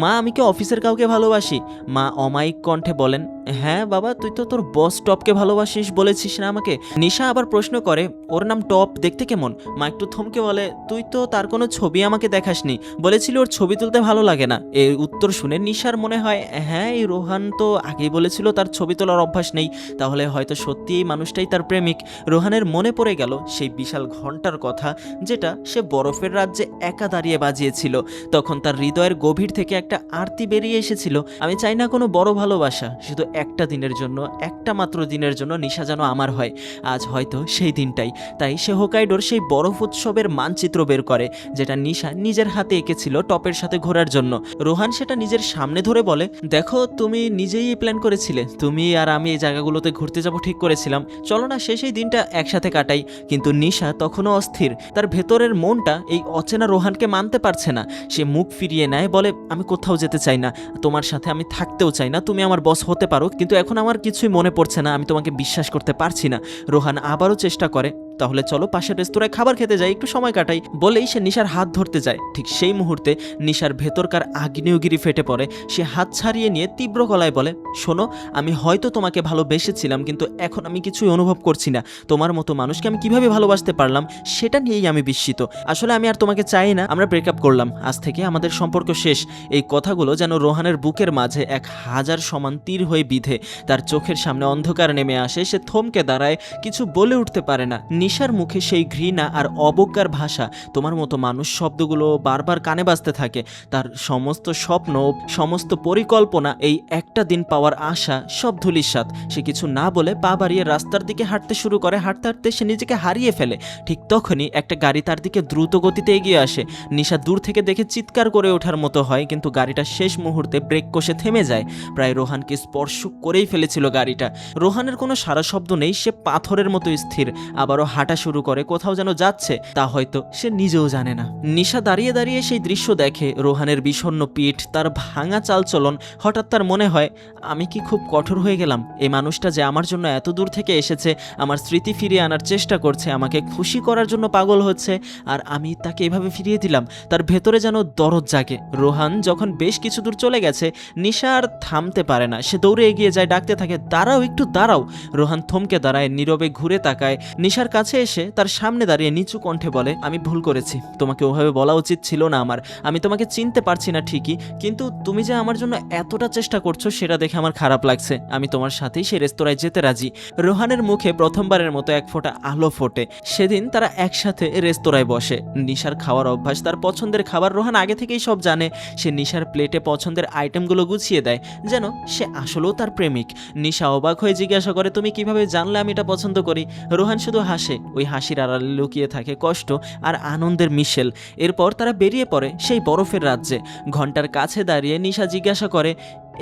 মা আমি কি অফিসের কাউকে ভালোবাসি? মা অমায়িক কণ্ঠে বলেন, হ্যাঁ বাবা, তুই তো তোর বস টপকে ভালোবাসিস বলেছিস না আমাকে? নিশা আবার প্রশ্ন করে, ওর নাম টপ, দেখতে কেমন? মা একটু থমকে বলে, তুই তো তার কোনো ছবি আমাকে দেখাসনি, বলেছিলি ওর ছবি তুলতে ভালো লাগে না। এর উত্তর শুনে নিশার মনে হয়, হ্যাঁ এই রোহান তো আগেই বলেছিল তার ছবি তোলার অভ্যাস নেই, তাহলে হয়তো সত্যি এই মানুষটাই তার প্রেমিক। রোহানের মনে পড়ে গেল সেই বিশাল ঘন্টার কথা, যেটা সে বরফের রাজ্যে একা দাঁড়িয়ে বাজিয়েছিল। তখন তার হৃদয়ের গভীর থেকে একটা আরতি বেরিয়ে এসেছিল, আমি চাই না কোনো বড় ভালোবাসা, শুধু একটা দিনের জন্য, একটা মাত্র দিনের জন্য নিশা যেন আমার হয়। আজ হয়তো সেই দিনটাই। তাই সে হোকাইডোর সেই বরফ উৎসবের মানচিত্র বের করে, যেটা নিশা নিজের হাতে এঁকেছিল টপের সাথে ঘোরার জন্য। রোহান সেটা নিজের সামনে ধরে বলে, দেখো তুমি নিজেই প্ল্যান করেছিলে, তুমি আর আমি এই জায়গাগুলোতে ঘুরতে যাব ঠিক করেছিলাম, চলো না সেই দিনটা একসাথে কাটাই। কিন্তু নিশা তখনও অস্থির, তার ভেতরের মনটা এই অচেনা রোহানকে মানতে পারছে না। সে মুখ ফিরিয়ে নেয়, বলে, আমি কোথাও যেতে চাই না, তোমার সাথে আমি থাকতেও চাই না, তুমি আমার বস হতে পারো, কিন্তু এখন আমার কিছুই মনে পড়ছে না, আমি তোমাকে বিশ্বাস করতে পারছি না। রোহান আবারও চেষ্টা করে, তাহলে চলো পাশের রেস্তোরাঁয় খাবার খেতে যাই, একটু সময় কাটাই, বলেই সে নিশার হাত ধরতে যায়। ঠিক সেই মুহূর্তে নিশার ভেতরকার আগ্নেয়গিরি ফেটে পড়ে। সে হাত ছাড়িয়ে নিয়ে তীব্র গলায় বলে, শোনো, আমি হয়তো তোমাকে ভালোবেসেছিলাম, কিন্তু এখন আমি কিছুই অনুভব করছি না। তোমার মতো মানুষকে আমি কিভাবে ভালোবাসতে পারলাম সেটা নিয়েই আমি বিস্মিত। আসলে আমি আর তোমাকে চাই না, আমরা ব্রেকআপ করলাম, আজ থেকে আমাদের সম্পর্ক শেষ। এই কথাগুলো যেন রোহানের বুকের মাঝে 1000 সমান তীর হয়ে বিঁধে। তার চোখের সামনে অন্ধকার নেমে আসে, সে থমকে দাঁড়ায়, কিছু বলে উঠতে পারে না। নিশার মুখে সেই ঘৃণা আর অবজ্ঞার ভাষা, তোমার মতো মানুষ শব্দগুলো বারবার কানে বাজতে থাকে। তার সমস্ত স্বপ্ন, সমস্ত পরিকল্পনা, এই একটা দিন পাওয়ার আশা, সব ধূলিসাৎ। সে কিছু না বলে পা বাড়িয়ে রাস্তার দিকে হাঁটতে শুরু করে। হাঁটতে হাঁটতে সে নিজেকে হারিয়ে ফেলে। ঠিক তখনই একটা গাড়ি তার দিকে দ্রুত গতিতে এগিয়ে আসে। নিশা দূর থেকে দেখে চিৎকার করে ওঠার মতো হয়, কিন্তু গাড়িটা শেষ মুহূর্তে ব্রেক কষে থেমে যায়। প্রায় রোহানকে স্পর্শ করেই ফেলেছিল গাড়িটা। রোহানের কোনো সারা শব্দ নেই, সে পাথরের মতো স্থির। আবারও হাঁটা শুরু করে, কোথাও যেন যাচ্ছে, তা হয়তো সে নিজেও জানে না। নিশা দাঁড়িয়ে দাঁড়িয়ে সেই দৃশ্য দেখে, রোহানের বিষণ্ণ পিঠ, তার ভাঙা চালচলন। হঠাৎ তার মনে হয়, আমি কি খুব কঠোর হয়ে গেলাম? এই মানুষটা যে আমার জন্য এত দূর থেকে এসেছে, আমার স্মৃতি ফিরিয়ে আনার চেষ্টা করছে, আমাকে খুশি করার জন্য পাগল হচ্ছে, আর আমি তাকে এভাবে ফিরিয়ে দিলাম। তার ভেতরে যেন দরদ জাগে। রোহান যখন বেশ কিছু দূর চলে গেছে, নিশা আর থামতে পারে না। সে দৌড়ে এগিয়ে যায়, ডাকতে থাকে, দাঁড়াও, একটু দাঁড়াও। রোহান থমকে দাঁড়ায়, নীরবে ঘুরে তাকায়। নিশার কাছে এসে তার সামনে দাঁড়িয়ে নিচু কণ্ঠে বলে, আমি ভুল করেছি, তোমাকে ওভাবে বলা উচিত ছিল না আমার। আমি তোমাকে চিনতে পারছি না ঠিকই, কিন্তু তুমি যে আমার জন্য এতটা চেষ্টা করছো সেটা দেখে আমার খারাপ লাগছে। আমি তোমার সাথেই সেই রেস্তোরাঁয় যেতে রাজি। রোহানের মুখে প্রথমবারের মতো এক ফোঁটা আলো ফোটে। সেদিন তারা একসাথে রেস্তোরাঁয় বসে। নিশার খাওয়ার অভ্যাস, তার পছন্দের খাবার, রোহান আগে থেকেই সব জানে। সে নিশার প্লেটে পছন্দের আইটেমগুলো গুছিয়ে দেয়, যেন সে আসলেও তার প্রেমিক। নিশা অবাক হয়ে জিজ্ঞাসা করে, তুমি কিভাবে জানলে আমি এটা পছন্দ করি? রোহান শুধু হাসে, ওই হাসির আড়ালে লুকিয়ে থাকে কষ্ট আর আনন্দের মিশেল। এরপর তারা বেরিয়ে পড়ে সেই বরফের রাজ্যে। ঘন্টার কাছে দাঁড়িয়ে নিশা জিজ্ঞাসা করে,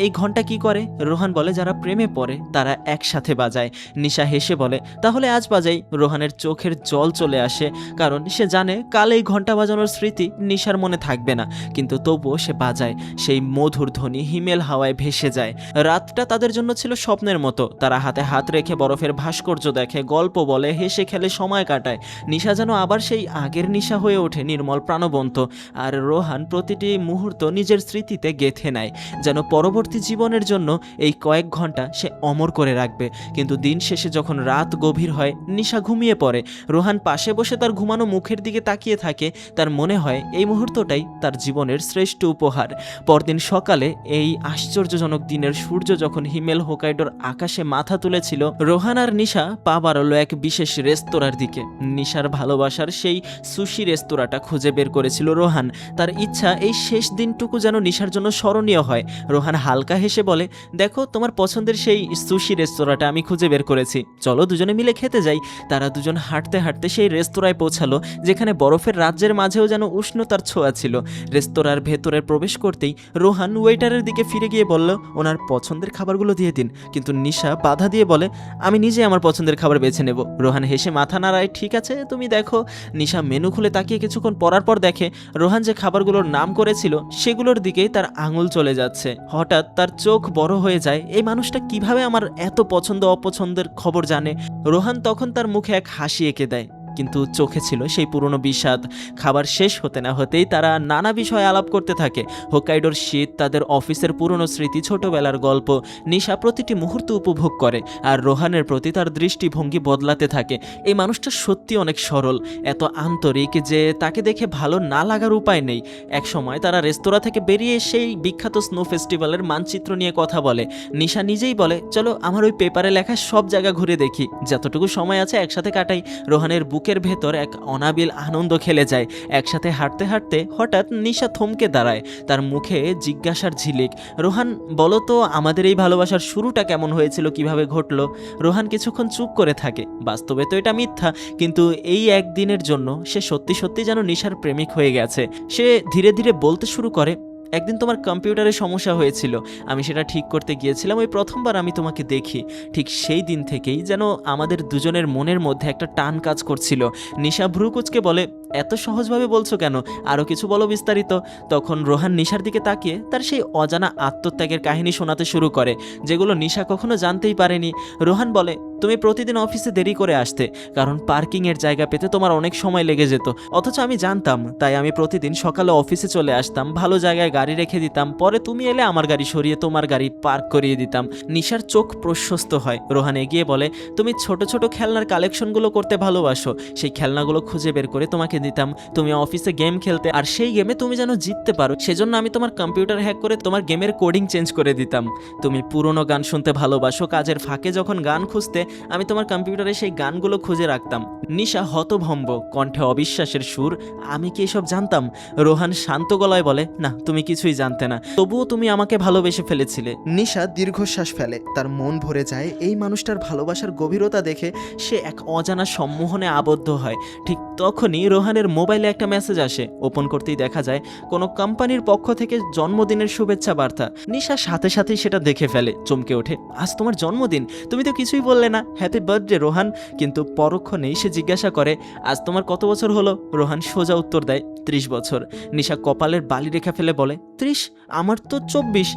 এই ঘন্টা কি করে? রোহান বলে, যারা প্রেমে পড়ে তারা একসাথে বাজায়। নিশা হেসে বলে, তাহলে আজ বাজাই। রোহানের চোখের জল চলে আসে, কারণ সে জানে কাল এই ঘন্টা বাজানোর স্মৃতি নিশার মনে থাকবে না, কিন্তু তবুও সে বাজায়। সেই মধুর ধ্বনি হিমেল হাওয়ায় ভেসে যায়। রাতটা তাদের জন্য ছিল স্বপ্নের মতো। তারা হাতে হাত রেখে বরফের ভাস্কর্য দেখে, গল্প বলে, হেসে খেলে সময় কাটায়। নিশা যেন আবার সেই আগের নিশা হয়ে ওঠে, নির্মল প্রাণবন্ত। আর রোহান প্রতিটি মুহূর্ত নিজের স্মৃতিতে গেঁথে নেয়, যেন পরবর্তী জীবনের জন্য এই কয়েক ঘন্টা সে অমর করে রাখবে। কিন্তু দিন শেষে যখন রাত গভীর হয়, নিশা ঘুমিয়ে পড়ে। রোহান পাশে বসে তার ঘুমানো মুখের দিকে তাকিয়ে থাকে। তার মনে হয় এই মুহূর্তটাই তার জীবনের শ্রেষ্ঠ উপহার। পরদিন সকালে এই আশ্চর্যজনক দিনের সূর্য যখন হিমেল হোকাইডোর আকাশে মাথা তুলেছিল, রোহান আর নিশা পা বাড়ালো এক বিশেষ রেস্তোরাঁর দিকে। নিশার ভালোবাসার সেই সুশি রেস্তোরাঁটা খুঁজে বের করেছিল রোহান। তার ইচ্ছা এই শেষ দিনটুকু যেন নিশার জন্য স্মরণীয় হয়। রোহান হালকা হেসে বলে, দেখো, তোমার পছন্দের সেই সুশি রেস্তোরাঁটা আমি খুঁজে বের করেছি, চলো দুজনে মিলে খেতে যাই। তারা দুজন হাঁটতে হাঁটতে সেই রেস্তোরাঁয় পৌঁছালো, যেখানে বরফের রাজ্যের মাঝেও যেন উষ্ণতার ছোঁয়া ছিল। রেস্তোরাঁর ভেতরে প্রবেশ করতেই রোহান ওয়েটারের দিকে ফিরে গিয়ে বলল, ওনার পছন্দের খাবারগুলো দিয়ে দিন। কিন্তু নিশা বাধা দিয়ে বলে, আমি নিজে আমার পছন্দের খাবার বেছে নেব। রোহান হেসে মাথা নাড়ায়, ঠিক আছে, তুমি দেখো। নিশা মেনু খুলে তাকিয়ে কিছুক্ষণ পরার পর দেখে রোহান যে খাবারগুলোর নাম করেছিল সেগুলোর দিকেই তার আঙুল চলে যাচ্ছে। হঠাৎ তার চোখ বড় হয়ে যায়, এই মানুষটা কিভাবে আমার এত পছন্দ অপছন্দের খবর জানে? রোহান তখন তার মুখে এক হাসি এঁকে দেয়, কিন্তু চোখে ছিল সেই পুরনো বিষাদ। খাবার শেষ হতে না হতেই তারা নানা বিষয়ে আলাপ করতে থাকে। হোক্কাইডোর শীত, তাদের অফিসের পুরনো স্মৃতি, ছোটবেলার গল্প। নিশা প্রতিটি মুহূর্ত উপভোগ করে, আর রোহানের প্রতি তার দৃষ্টিভঙ্গি বদলাতে থাকে। এই মানুষটা সত্যি অনেক সরল, এত আন্তরিক যে তাকে দেখে ভালো না লাগার উপায় নেই। এক সময় তারা রেস্তোরাঁ থেকে বেরিয়ে সেই বিখ্যাত স্নো ফেস্টিভ্যালের মানচিত্র নিয়ে কথা বলে। নিশা নিজেই বলে, চলো আমার ওই পেপারে লেখা সব জায়গা ঘুরে দেখি, যতটুকু সময় আছে একসাথে কাটাই। রোহানের বুকের ভেতর এক অনাবিল আনন্দ খেলে যায়। একসাথে হাঁটতে হাঁটতে হঠাৎ নিশা থমকে দাঁড়ায়, তার মুখে জিজ্ঞাসার ঝিলিক। রোহান, বলো তো, আমাদের এই ভালোবাসার শুরুটা কেমন হয়েছিল, কিভাবে ঘটলো? রোহান কিছুক্ষণ চুপ করে থাকে। বাস্তবে তো এটা মিথ্যা, কিন্তু এই একদিনের জন্য সে সত্যি সত্যি যেন নিশার প্রেমিক হয়ে গেছে। সে ধীরে ধীরে বলতে শুরু করে, একদিন তোমার কম্পিউটারে সমস্যা হয়েছিল, আমি সেটা ঠিক করতে গিয়েছিলাম। ওই প্রথমবার আমি তোমাকে দেখি, ঠিক সেই দিন থেকেই যেন আমাদের দুজনের মনের মধ্যে একটা টান কাজ করছিল। নিশা ভ্রু কুঁচকে বলে, এত সহজভাবে বলছো কেন? আরও কিছু বলো বিস্তারিত। তখন রোহান নিশার দিকে তাকিয়ে তার সেই অজানা আত্মত্যাগের কাহিনী শোনাতে শুরু করে, যেগুলো নিশা কখনো জানতেই পারেনি। রোহান বলে, তুমি প্রতিদিন অফিসে দেরি করে আসতে, কারণ পার্কিংয়ের জায়গা পেতে তোমার অনেক সময় লেগে যেত। অথচ আমি জানতাম, তাই আমি প্রতিদিন সকালে অফিসে চলে আসতাম, ভালো জায়গায় গাড়ি রেখে দিতাম, পরে তুমি এলে আমার গাড়ি সরিয়ে তোমার গাড়ি পার্ক করিয়ে দিতাম। নিশার চোখ প্রশস্ত হয়। রোহান এগিয়ে বলে, তুমি ছোট ছোট খেলনার কালেকশনগুলো করতে ভালোবাসো, সেই খেলনাগুলো খুঁজে বের করে তোমাকে দিতাম। তুমি অফিসে গেম খেলতে, আর সেই গেমে তুমি যেন জিততে পারো সেজন্য আমি তোমার কম্পিউটার হ্যাক করে তোমার গেমের কোডিং চেঞ্জ করে দিতাম। তুমি পুরনো গান শুনতে ভালোবাসো, কাজের ফাঁকে যখন গান খুঁজতে আমি তোমার কম্পিউটারে সেই গানগুলো খুঁজে রাখতাম। নিশা হতভম্ব, কণ্ঠে অবিশ্বাসের সুর, আমি কি এসব জানতাম? রোহান শান্ত গলায় বলে, না, তুমি কিছুই জানতে না, তবুও তুমি আমাকে ভালোবেসে ফেলেছিলে। নিশা দীর্ঘশ্বাস ফেলে, তার মন ভরে যায় এই মানুষটার ভালোবাসার গভীরতা দেখে। সে এক অজানা সম্মোহনে আবদ্ধ হয়। ঠিক তখনই রোহান রোহানের মোবাইলে একটা মেসেজ আসে। ওপেন করতেই দেখা যায় কোনো কোম্পানির পক্ষ থেকে জন্মদিনের শুভেচ্ছা বার্তা। নিশা সাথে সাথেই সেটা দেখে ফেলে, চমকে ওঠে। আজ তোমার জন্মদিন, তুমি তো কিছুই বললে না, হ্যাপি বার্থডে রোহান। কিন্তু পরক্ষণেই সে জিজ্ঞাসা করে, আজ তোমার কত বছর হলো? রোহান সোজা উত্তর দেয়, 30 বছর। নিশা কপালের বালি রেখা ফেলে বলে, 30? আমার তো 24।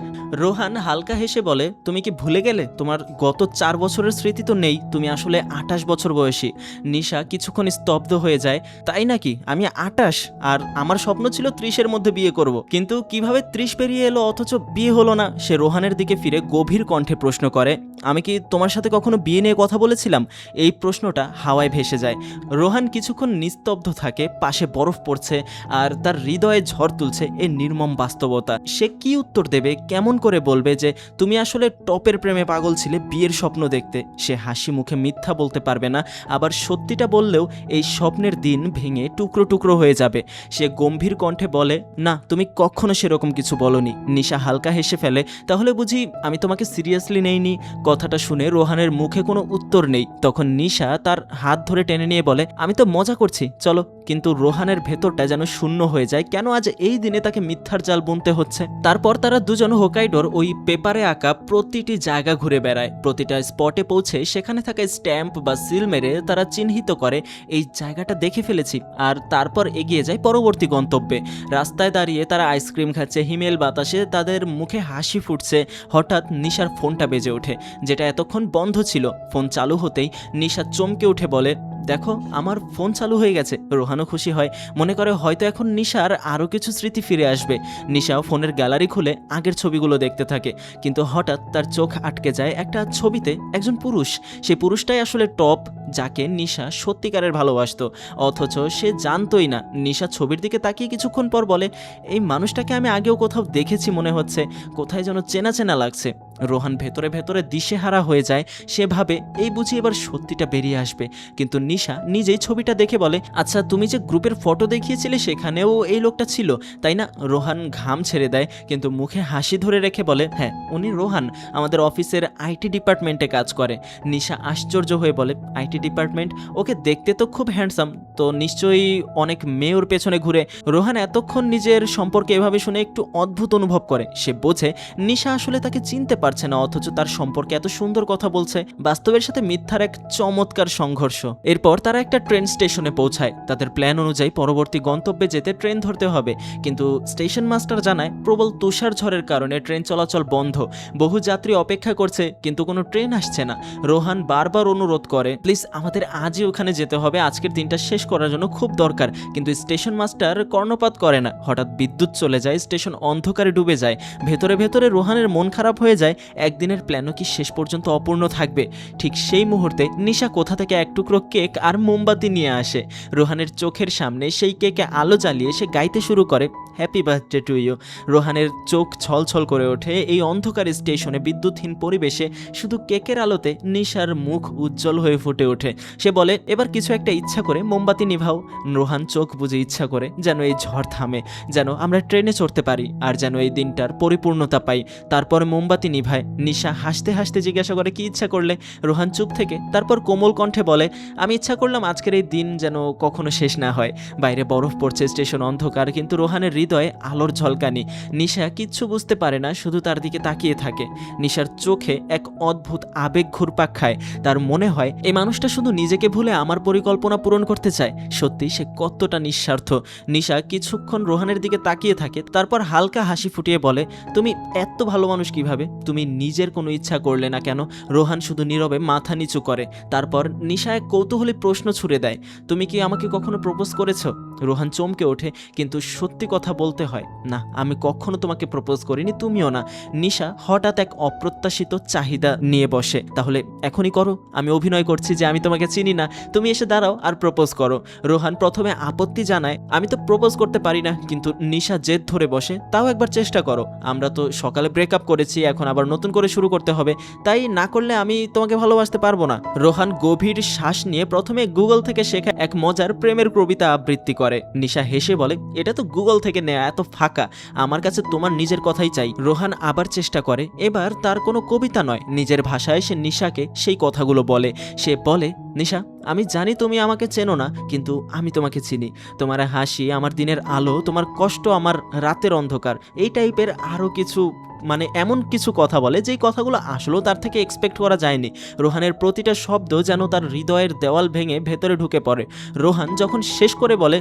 রোহান হালকা হেসে বলে, তুমি কি ভুলে গেলে? তোমার গত 4 বছরের স্মৃতি তো নেই, তুমি আসলে 28 বছর বয়সী। নিশা কিছুক্ষণ স্তব্ধ হয়ে যায়। তাই নাকি? আমি 28? আর আমার স্বপ্ন ছিল 30-এর মধ্যে বিয়ে করব। কিন্তু কিভাবে 30 পেরিয়ে এলো অথচ বিয়ে হলো না? সে রোহানের দিকে ফিরে গভীর কণ্ঠে প্রশ্ন করে, আমি কি তোমার সাথে কখনো বিয়ে নিয়ে কথা বলেছিলাম? এই প্রশ্নটা হাওয়ায় ভেসে যায়। রোহান কিছুক্ষণ নিস্তব্ধ থাকে, পাশে বরফ পড়ছে আর তার হৃদয়ে ঝড় তুলছে এই নির্মম বাস্তবতা। সে কি উত্তর দেবে? কেমন করে বলবে যে তুমি আসলে টপের প্রেমে পাগল ছিলে বিয়ের স্বপ্ন দেখতে? সে হাসি মুখে মিথ্যা বলতে পারবে না, আবার সত্যিটা বললেও এই স্বপ্নের দিন ভেঙে টুকরো টুকরো হয়ে যাবে। সে গম্ভীর কণ্ঠে বলে, না, তুমি কখনো সেরকম কিছু বলনি। নিশা হালকা হেসে ফেলে, তাহলে বুঝি আমি তোমাকে সিরিয়াসলি নেইনি? কথাটা শুনে রোহানের মুখে কোনো উত্তর নেই। তখন নিশা তার হাত ধরে টেনে নিয়ে বলে, আমি তো মজা করছি, চলো। কিন্তু রোহানের ভেতরটা যেন শূন্য হয়ে যায়, কেন আজ এই দিনে তাকে মিথ্যার জাল বুনতে হচ্ছে। তারপর তারা দুজন হোকাইডোর ওই পেপারে আঁকা প্রতিটি জায়গা ঘুরে বেড়ায়। প্রতিটা স্পটে পৌঁছে সেখানে থাকা স্ট্যাম্প বা সিল মেরে তারা চিহ্নিত করে এই জায়গাটা দেখে ফেলেছি, আর তারপর এগিয়ে যায় পরবর্তী গন্তব্যে। রাস্তায় দাঁড়িয়ে তারা আইসক্রিম খাচ্ছে, হিমেল বাতাসে তাদের মুখে হাসি ফুটছে। হঠাৎ নিশার ফোনটা বেজে ওঠে, যেটা এতক্ষণ বন্ধ ছিল। ফোন চালু হতেই নিশা চমকে উঠে বলে, দেখো, আমার ফোন চালু হয়ে গেছে। রোহানও খুশি হয়, মনে করে হয়তো এখন নিশার আরও কিছু স্মৃতি ফিরে আসবে। নিশাও ফোনের গ্যালারি খুলে আগের ছবিগুলো দেখতে থাকে, কিন্তু হঠাৎ তার চোখ আটকে যায় একটা ছবিতে, একজন পুরুষ। সেই পুরুষটাই আসলে টপ, যাকে নিশা সত্যিকারের ভালোবাসতো। অথচ সে জানতোই না। নিশা ছবির দিকে তাকিয়ে কিছুক্ষণ পর বলে, এই মানুষটাকে আমি আগেও কোথাও দেখেছি মনে হচ্ছে, কোথায় যেন চেনা চেনা লাগছে। রোহান ভেতরে ভেতরে দিশেহারা হয়ে যায়। সে ভাবে এই বুঝি এবার সত্যিটা বেরিয়ে আসবে। কিন্তু নিশা নিজেই ছবিটা দেখে বলে, আচ্ছা, তুমি যে গ্রুপের ফটো দেখিয়েছিলে সেখানেও এই লোকটা ছিল, তাই না? রোহান ঘাম ছেড়ে দেয়, কিন্তু মুখে হাসি ধরে রেখে বলে, হ্যাঁ, উনি রোহান, আমাদের অফিসের আইটি ডিপার্টমেন্টে কাজ করে। নিশা আশ্চর্য হয়ে বলে, আইটি ডিপার্টমেন্ট? ওকে দেখতে তো খুব হ্যান্ডসাম, তো নিশ্চয়ই অনেক মেয়ে ওর পেছনে ঘুরে। রোহান এতক্ষণ নিজের সম্পর্কে এভাবে শুনে একটু অদ্ভুত অনুভব করে। সে বোঝে নিশা আসলে তাকে চিনতে পারছে না, অথচ তার সম্পর্কে এত সুন্দর কথা বলছে। বাস্তবের সাথে মিথ্যার এক চমৎকার সংঘর্ষ। এরপর তারা একটা ট্রেন স্টেশনে পৌঁছায়। তাদের প্ল্যান অনুযায়ী পরবর্তী গন্তব্যে যেতে ট্রেন ধরতে হবে, কিন্তু স্টেশন মাস্টার জানায় প্রবল তুষার ঝড়ের কারণে ট্রেন চলাচল বন্ধ। বহু যাত্রী অপেক্ষা করছে, কিন্তু কোনো ট্রেন আসছে না। রোহান বারবার অনুরোধ করে, প্লিজ আমাদের আজই ওখানে যেতে হবে, আজকের দিনটা শেষ করার জন্য খুব দরকার। কিন্তু স্টেশন মাস্টার কর্ণপাত করে না। হঠাৎ বিদ্যুৎ চলে যায়, স্টেশন অন্ধকারে ডুবে যায়। ভেতরে ভেতরে রোহানের মন খারাপ হয়ে যায়, একদিনের প্ল্যানও কি শেষ পর্যন্ত অপূর্ণ থাকবে? ঠিক সেই মুহূর্তে নিশা কোথা থেকে এক টুকরো কেক আর মোমবাতি নিয়ে আসে। রোহানের চোখের সামনে সেই কেকে আলো জ্বালিয়ে সে গাইতে শুরু করে, হ্যাপি বার্থডে টু ইউ। রোহানের চোখ ছলছল করে ওঠে। এই অন্ধকার স্টেশনে বিদ্যুৎহীন পরিবেশে শুধু কেকের আলোতে নিশার মুখ উজ্জ্বল হয়ে ফুটে ওঠে। সে বলে, এবার কিছু একটা ইচ্ছা করে মোমবাতি নিভাও। রোহান চোখ বুজে ইচ্ছা করে, যেন এই ঝড় থামে, যেন আমরা ট্রেনে চড়তে পারি, আর যেন এই দিনটার পরিপূর্ণতা পাই। তারপরে মোমবাতি নিভায়। নিশা হাসতে হাসতে জিজ্ঞাসা করে, কি ইচ্ছা করলে? রোহান চুপ থেকে তারপর কোমল কণ্ঠে বলে, আমি ইচ্ছা করলাম আজকের এই দিন যেন কখনো শেষ না হয়। বাইরে বরফ পড়ছে, স্টেশন অন্ধকার, কিন্তু রোহানের হৃদয়ে আলোর ঝলকানি। নিশা কিচ্ছু বুঝতে পারে না, শুধু তার দিকে তাকিয়ে থাকে। নিশার চোখে এক অদ্ভুত আবেগ ঘুরপাক খায়। তার মনে হয় এই মানুষটা শুধু নিজেকে ভুলে আমার পরিকল্পনা পূরণ করতে চায়। সত্যি সে কতটা নিঃস্বার্থ। নিশা কিছুক্ষণ রোহানের দিকে তাকিয়ে থাকে, তারপর হালকা হাসি ফুটিয়ে বলে, তুমি এত ভালো মানুষ কিভাবে? তুমি নিজের কোনো ইচ্ছা করলে না কেন? রোহান শুধু নীরবে মাথা নিচু করে। তারপর নিশা এক কৌতূহলী প্রশ্ন ছুড়ে দেয়, তুমি কি আমাকে কখনো প্রপোজ করেছো? রোহান চমকে ওঠে, কিন্তু সত্যি কথা বলতে হয়, না, আমি কখনো তোমাকে প্রপোজ করিনি, তুমিও না। নিশা হঠাৎ এক অপ্রত্যাশিত চাহিদা নিয়ে বসে, তাহলে এখনই করো। আমি অভিনয় করছি যে আমি তোমাকে চিনি না, তুমি এসে দাঁড়াও আর প্রপোজ করো। রোহান প্রথমে আপত্তি জানায়, আমি তো প্রপোজ করতে পারি না, কিন্তু নিশা জেদ ধরে বসে, তাও একবার চেষ্টা করো। আমরা তো সকালে ব্রেকআপ করেছি, এখন আবার নতুন করে শুরু করতে হবে, তাই না করলে আমি তোমাকে ভালোবাসতে পারবো না। রোহান গভীর শ্বাস নিয়ে প্রথমে গুগল থেকে শেখা এক মজার প্রেমের কবিতা আবৃত্তি করে। নিশা হেসে বলে, এটা তো গুগল থেকে নেয়া, এত ফাঁকা, আমার কাছে তোমার নিজের কথাই চাই। রোহান আবার চেষ্টা করে, এবার তার কোনো কবিতা নয়, নিজের ভাষায় সে নিশাকে সেই কথাগুলো বলে। সে বলে, নিশা, আমি জানি তুমি আমাকে চেনো না, কিন্তু আমি তোমাকে চিনি। তোমার হাসি আমার দিনের আলো, তোমার কষ্ট আমার রাতের অন্ধকার। এই টাইপের আরও কিছু, মানে এমন কিছু কথা বলে যেই কথাগুলো আসলেও তার থেকে এক্সপেক্ট করা যায়নি। রোহানের প্রতিটা শব্দ যেন তার হৃদয়ের দেওয়াল ভেঙে ভেতরে ঢুকে পড়ে। রোহান যখন শেষ করে বলে,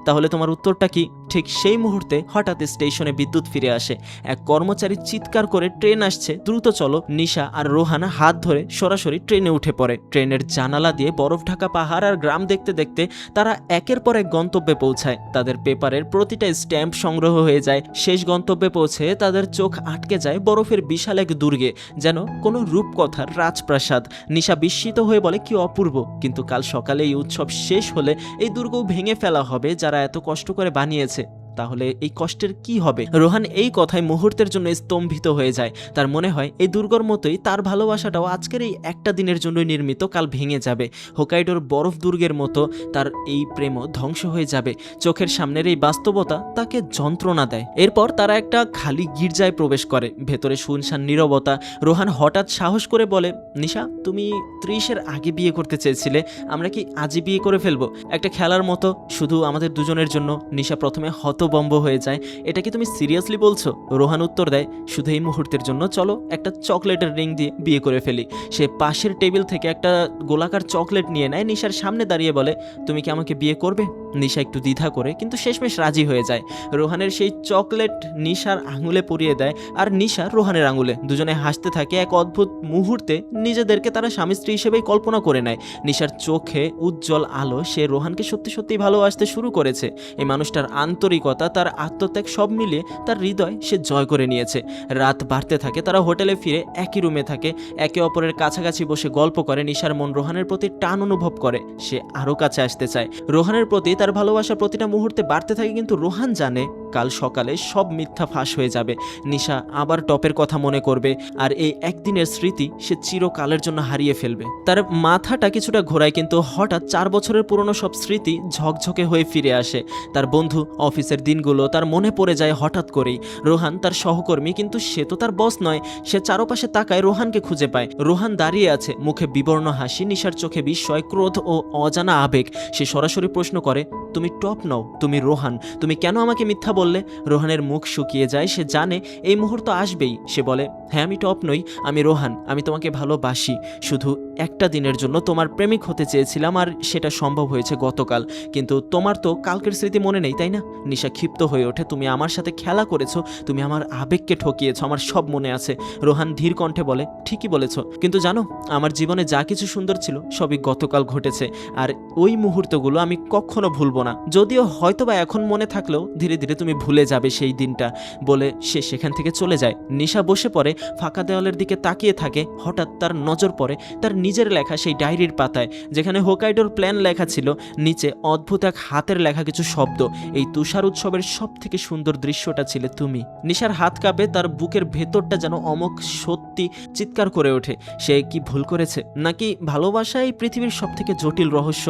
তাহলে তোমার উত্তরটা কি, ঠিক সেই মুহূর্তে হঠাৎ স্টেশনে বিদ্যুৎ ফিরে আসে। এক কর্মচারী চিৎকার করে, ট্রেন আসছে, দ্রুত চলো। নিশা আর রোহান হাত ধরে সরাসরি ট্রেনে উঠে পড়ে। ট্রেনের জানালা দিয়ে বরফ ঢাকা পাহাড় আর গ্রাম দেখতে দেখতে তারা একের পর এক গন্তব্যে পৌঁছায়। তাদের পেপারের প্রতিটা স্ট্যাম্প সংগ্রহ হয়ে যায়। শেষ গন্তব্যে পৌঁছে তাদের চোখ আটকে যায় বরফের বিশাল এক দুর্গে, যেন কোনো রূপকথার রাজপ্রাসাদ। নিশা বিস্মিত হয়ে বলে, কি অপূর্ব। কিন্তু কাল সকালে এই উৎসব শেষ হলে এই দুর্গও ভেঙে ফেলা হবে যারা এত কষ্ট করে বানিয়েছে। তাহলে এই কষ্টের কি হবে? রোহান এই কথায় মুহূর্তের জন্য স্তম্ভিত হয়ে যায়। তার মনে হয় এই দুর্গর মতোই তার ভালোবাসাটাও আজকের এই একটা দিনের জন্যই নির্মিত, কাল ভেঙে যাবে। হোকাইডোর বরফ দুর্গের মতো তার এই প্রেমও ধ্বংস হয়ে যাবে। চোখের সামনের এই বাস্তবতা তাকে যন্ত্রণা দেয়। এরপর তারা একটা খালি গির্জায় প্রবেশ করে। ভেতরে শুনশান নীরবতা। রোহান হঠাৎ সাহস করে বলে, নিশা, তুমি 30-এর আগে বিয়ে করতে চেয়েছিলে, আমরা কি আজই বিয়ে করে ফেলবো? একটা খেলার মতো, শুধু আমাদের দুজনের জন্য। নিশা প্রথমে হতবম্ব হয়ে যায়। এটা কি তুমি সিরিয়াসলি বলছো? রোহান উত্তর দেয়, শুধু এই মুহূর্তের জন্য চলো একটা চকলেটের রিং দিয়ে বিয়ে করে ফেলি। সে পাশের টেবিল থেকে একটা গোলাকার চকলেট নিয়ে নেয়, নিশার সামনে দাঁড়িয়ে বলে, তুমি কি আমাকে বিয়ে করবে? নিশা একটু দ্বিধা করে, কিন্তু শেষমেশ রাজি হয়ে যায়। রোহানের সেই চকলেট নিশার আঙুলে পরিয়ে দেয়, আর নিশা রোহানের আঙুলে। দুজনে হাসতে থাকে। এক অদ্ভুত মুহূর্তে নিজেদেরকে তারা স্বামী স্ত্রী হিসেবেই কল্পনা করে নেয়। নিশার চোখে উজ্জ্বল আলো। সে রোহানকে সত্যি সত্যি ভালোবাসতে শুরু করেছে। এই মানুষটার আন্তরিকতা, তার আত্মত্যাগ সব মিলিয়ে তার হৃদয় সে জয় করে নিয়েছে। রাত বাড়তে থাকে। তারা হোটেলে ফিরে একই রুমে থাকে। একে অপরের কাছাকাছি বসে গল্প করে। নিশার মন রোহানের প্রতি টান অনুভব করে। সে আরও কাছে আসতে চায়। রোহানের প্রতি তার ভালোবাসা প্রতিটা মুহূর্তে বাড়তে থাকে, কিন্তু রোহান জানে কাল সকালে সব মিথ্যা ফাঁস হয়ে যাবে। নিশা আবার টপের কথা মনে করবে, আর এই একদিনের স্মৃতি সে চিরকালের জন্য হারিয়ে ফেলবে। তার মাথাটা কিছুটা ঘোরায়, কিন্তু হঠাৎ 4 বছরের পুরনো সব স্মৃতি ঝকঝকে হয়ে ফিরে আসে। তার বন্ধু, অফিসের দিনগুলো তার মনে পড়ে যায় হঠাৎ করেই। রোহান তার সহকর্মী, কিন্তু সে তো তার বস নয়। সে চারপাশে তাকায়, রোহানকে খুঁজে পায়। রোহান দাঁড়িয়ে আছে, মুখে বিবর্ণ হাসি। নিশার চোখে বিস্ময়, ক্রোধ ও অজানা আবেগ। সে সরাসরি প্রশ্ন করে, তুমি টপ নও, তুমি রোহান, তুমি কেন আমাকে মিথ্যা বললে? রোহানের মুখ শুকিয়ে যায়। সে জানে এই মুহূর্ত আসবেই। সে বলে, হ্যাঁ, আমি টপ নই, আমি রোহান। আমি তোমাকে ভালোবাসি। শুধু একটা দিনের জন্য তোমার প্রেমিক হতে চেয়েছিলাম, আর সেটা সম্ভব হয়েছে গতকাল। কিন্তু তোমার তো কালকের স্মৃতি মনে নেই, তাই না? নিশা ক্ষিপ্ত হয়ে ওঠে, তুমি আমার সাথে খেলা করেছো, তুমি আমার আবেগকে ঠকিয়েছো, আমার সব মনে আছে। রোহান ধীর কণ্ঠে বলে, ঠিকই বলেছো, কিন্তু জানো, আমার জীবনে যা কিছু সুন্দর ছিল সবই গতকাল ঘটেছে, আর ওই মুহূর্তগুলো আমি কখনো ভুলবো না। যদিও হয়তোবা এখন মনে থাকলেও ধীরে ধীরে তুমি ভুলে যাবে সেই দিনটা। বলে সে সেখান থেকে চলে যায়। নিশা বসে পড়ে, ফাঁকা দেওয়ালের দিকে তাকিয়ে থাকে। হঠাৎ তার নজর পড়ে তার নিজের লেখা সেই ডায়েরির পাতায়, যেখানে হোকাইডোর প্ল্যান লেখা ছিল। নিচে অদ্ভুত এক হাতের লেখা কিছু শব্দ। এই তুষার উৎসবের সব থেকে সুন্দর দৃশ্যটা ছিলে তুমি। নিশার হাত কাঁপে, তার বুকের ভেতরটা যেন অমোঘ সত্যি চিৎকার করে ওঠে। সে কি ভুল করেছে, নাকি ভালোবাসা এই পৃথিবীর সব থেকে জটিল রহস্য?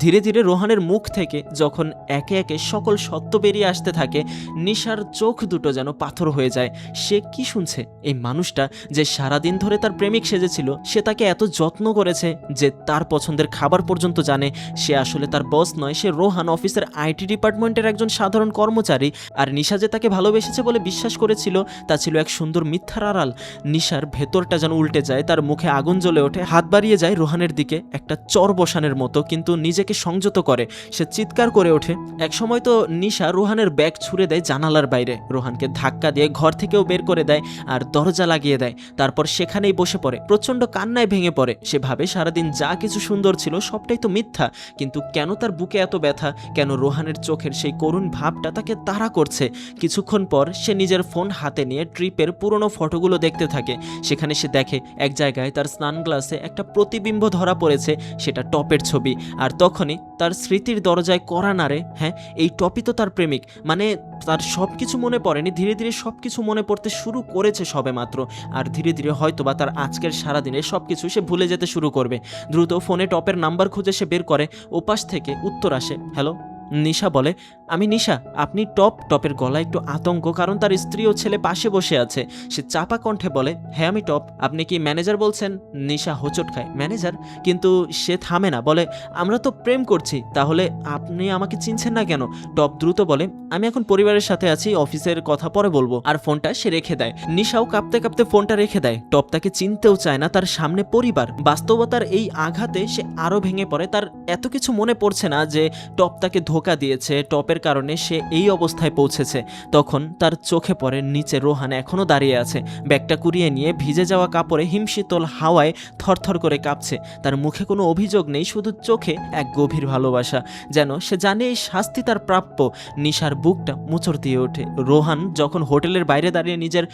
ধীরে ধীরে রোহানের মুখ থেকে যখন একে একে সকল সত্য বেরিয়ে আসতে থাকে, নিশার চোখ দুটো যেন পাথর হয়ে যায়। সে কি শুনছে? এই মানুষটা যে সারাদিন ধরে তার প্রেমিক সেজেছিল, সে তাকে এত যত্ন করেছে যে তার পছন্দের খাবার পর্যন্ত জানে, সে আসলে তার বস নয়, সে রোহান, অফিসের আইটি ডিপার্টমেন্টের একজন সাধারণ কর্মচারী। আর নিশা যে তাকে ভালোবেসেছে বলে বিশ্বাস করেছিল, তা ছিল এক সুন্দর মিথ্যার আড়াল। নিশার ভেতরটা যেন উল্টে যায়, তার মুখে আগুন জ্বলে ওঠে, হাত বাড়িয়ে যায় রোহানের দিকে একটা চর বসানের মতো, কিন্তু নিজেকে সংযত করে। সে চিৎকার করে ওঠে। একসময় তো নিশা রোহানের ব্যাগ ছুঁড়ে দেয় জানালার বাইরে, রোহানকে ধাক্কা দিয়ে ঘর থেকেও বের করে দেয় আর দরজা লাগিয়ে দেয়। তারপর সেখানেই বসে পড়ে, প্রচণ্ড কান্নায় ভেঙে পড়ে। সে ভাবে সারাদিন যা কিছু সুন্দর ছিল সবটাই তো মিথ্যা, কিন্তু কেন তার বুকে এত ব্যথা? কেন রোহানের চোখের সেই করুণ ভাবটা তাকে তাড়া করছে? কিছুক্ষণ পর সে নিজের ফোন হাতে নিয়ে ট্রিপের পুরনো ফটোগুলো দেখতে থাকে। সেখানে সে দেখে এক জায়গায় তার স্নান গ্লাসে একটা প্রতিবিম্ব ধরা পড়েছে, সেটা টপের ছবি। আর তখনই তার স্মৃতির দরজায় কড়া নাড়ে। হ্যাঁ, এই টপই তো তার প্রেমিক। মানে তার সব কিছু মনে পড়েনি, ধীরে ধীরে সব কিছু মনে পড়তে শুরু করেছে সবে মাত্র। আর ধীরে ধীরে হয়তোবা তার আজকের সারাদিনে সব কিছু সে ভুলে যেতে শুরু করবে। দ্রুত ফোনে টপের নাম্বার খুঁজে সে বের করে। ওপাশ থেকে উত্তর আসে, হ্যালো। নিশা বলে, আমি নিশা, আপনি টপ। টপের গলায় একটু আতঙ্ক, কারণ তার স্ত্রী ও ছেলে পাশে বসে আছে। সে চাপা কণ্ঠে বলে, হ্যাঁ আমি টপ। আপনি কি ম্যানেজার বলছেন? নিশা হোঁচট খায়, ম্যানেজার? কিন্তু সে থামে না, বলে, আমরা তো প্রেম করছি, তাহলে আপনি আমাকে চিনছেন না কেন? টপ দ্রুত বলে, আমি এখন পরিবারের সাথে আছি, অফিসের কথা পরে বলবো। আর ফোনটা সে রেখে দেয়। নিশাও কাঁপতে কাঁপতে ফোনটা রেখে দেয়। টপ তাকে চিনতেও চায় না, তার সামনে পরিবার। বাস্তবতার এই আঘাতে সে আরো ভেঙে পড়ে। তার এত কিছু মনে পড়ছে না যে টপ তাকে ধোঁকা দিয়েছে, টপের কারণে সে এই অবস্থায় পৌঁছেছে। তখন তার চোখে পড়ে নিচে রোহান এখনো দাঁড়িয়ে আছে, ব্যাগটা কুড়িয়ে নিয়ে ভিজে যাওয়া কাপড়ে হিমশীতল হাওয়ায় থরথর করে কাঁপছে। তার মুখে কোনো অভিযোগ নেই, শুধু চোখে এক গভীর ভালোবাসা, যেন সে জানে এই শাস্তি তার প্রাপ্য। নিশার বুকটা মোচড় দিয়ে ওঠে। রোহান যখন হোটেলের বাইরে দাঁড়িয়ে নিজের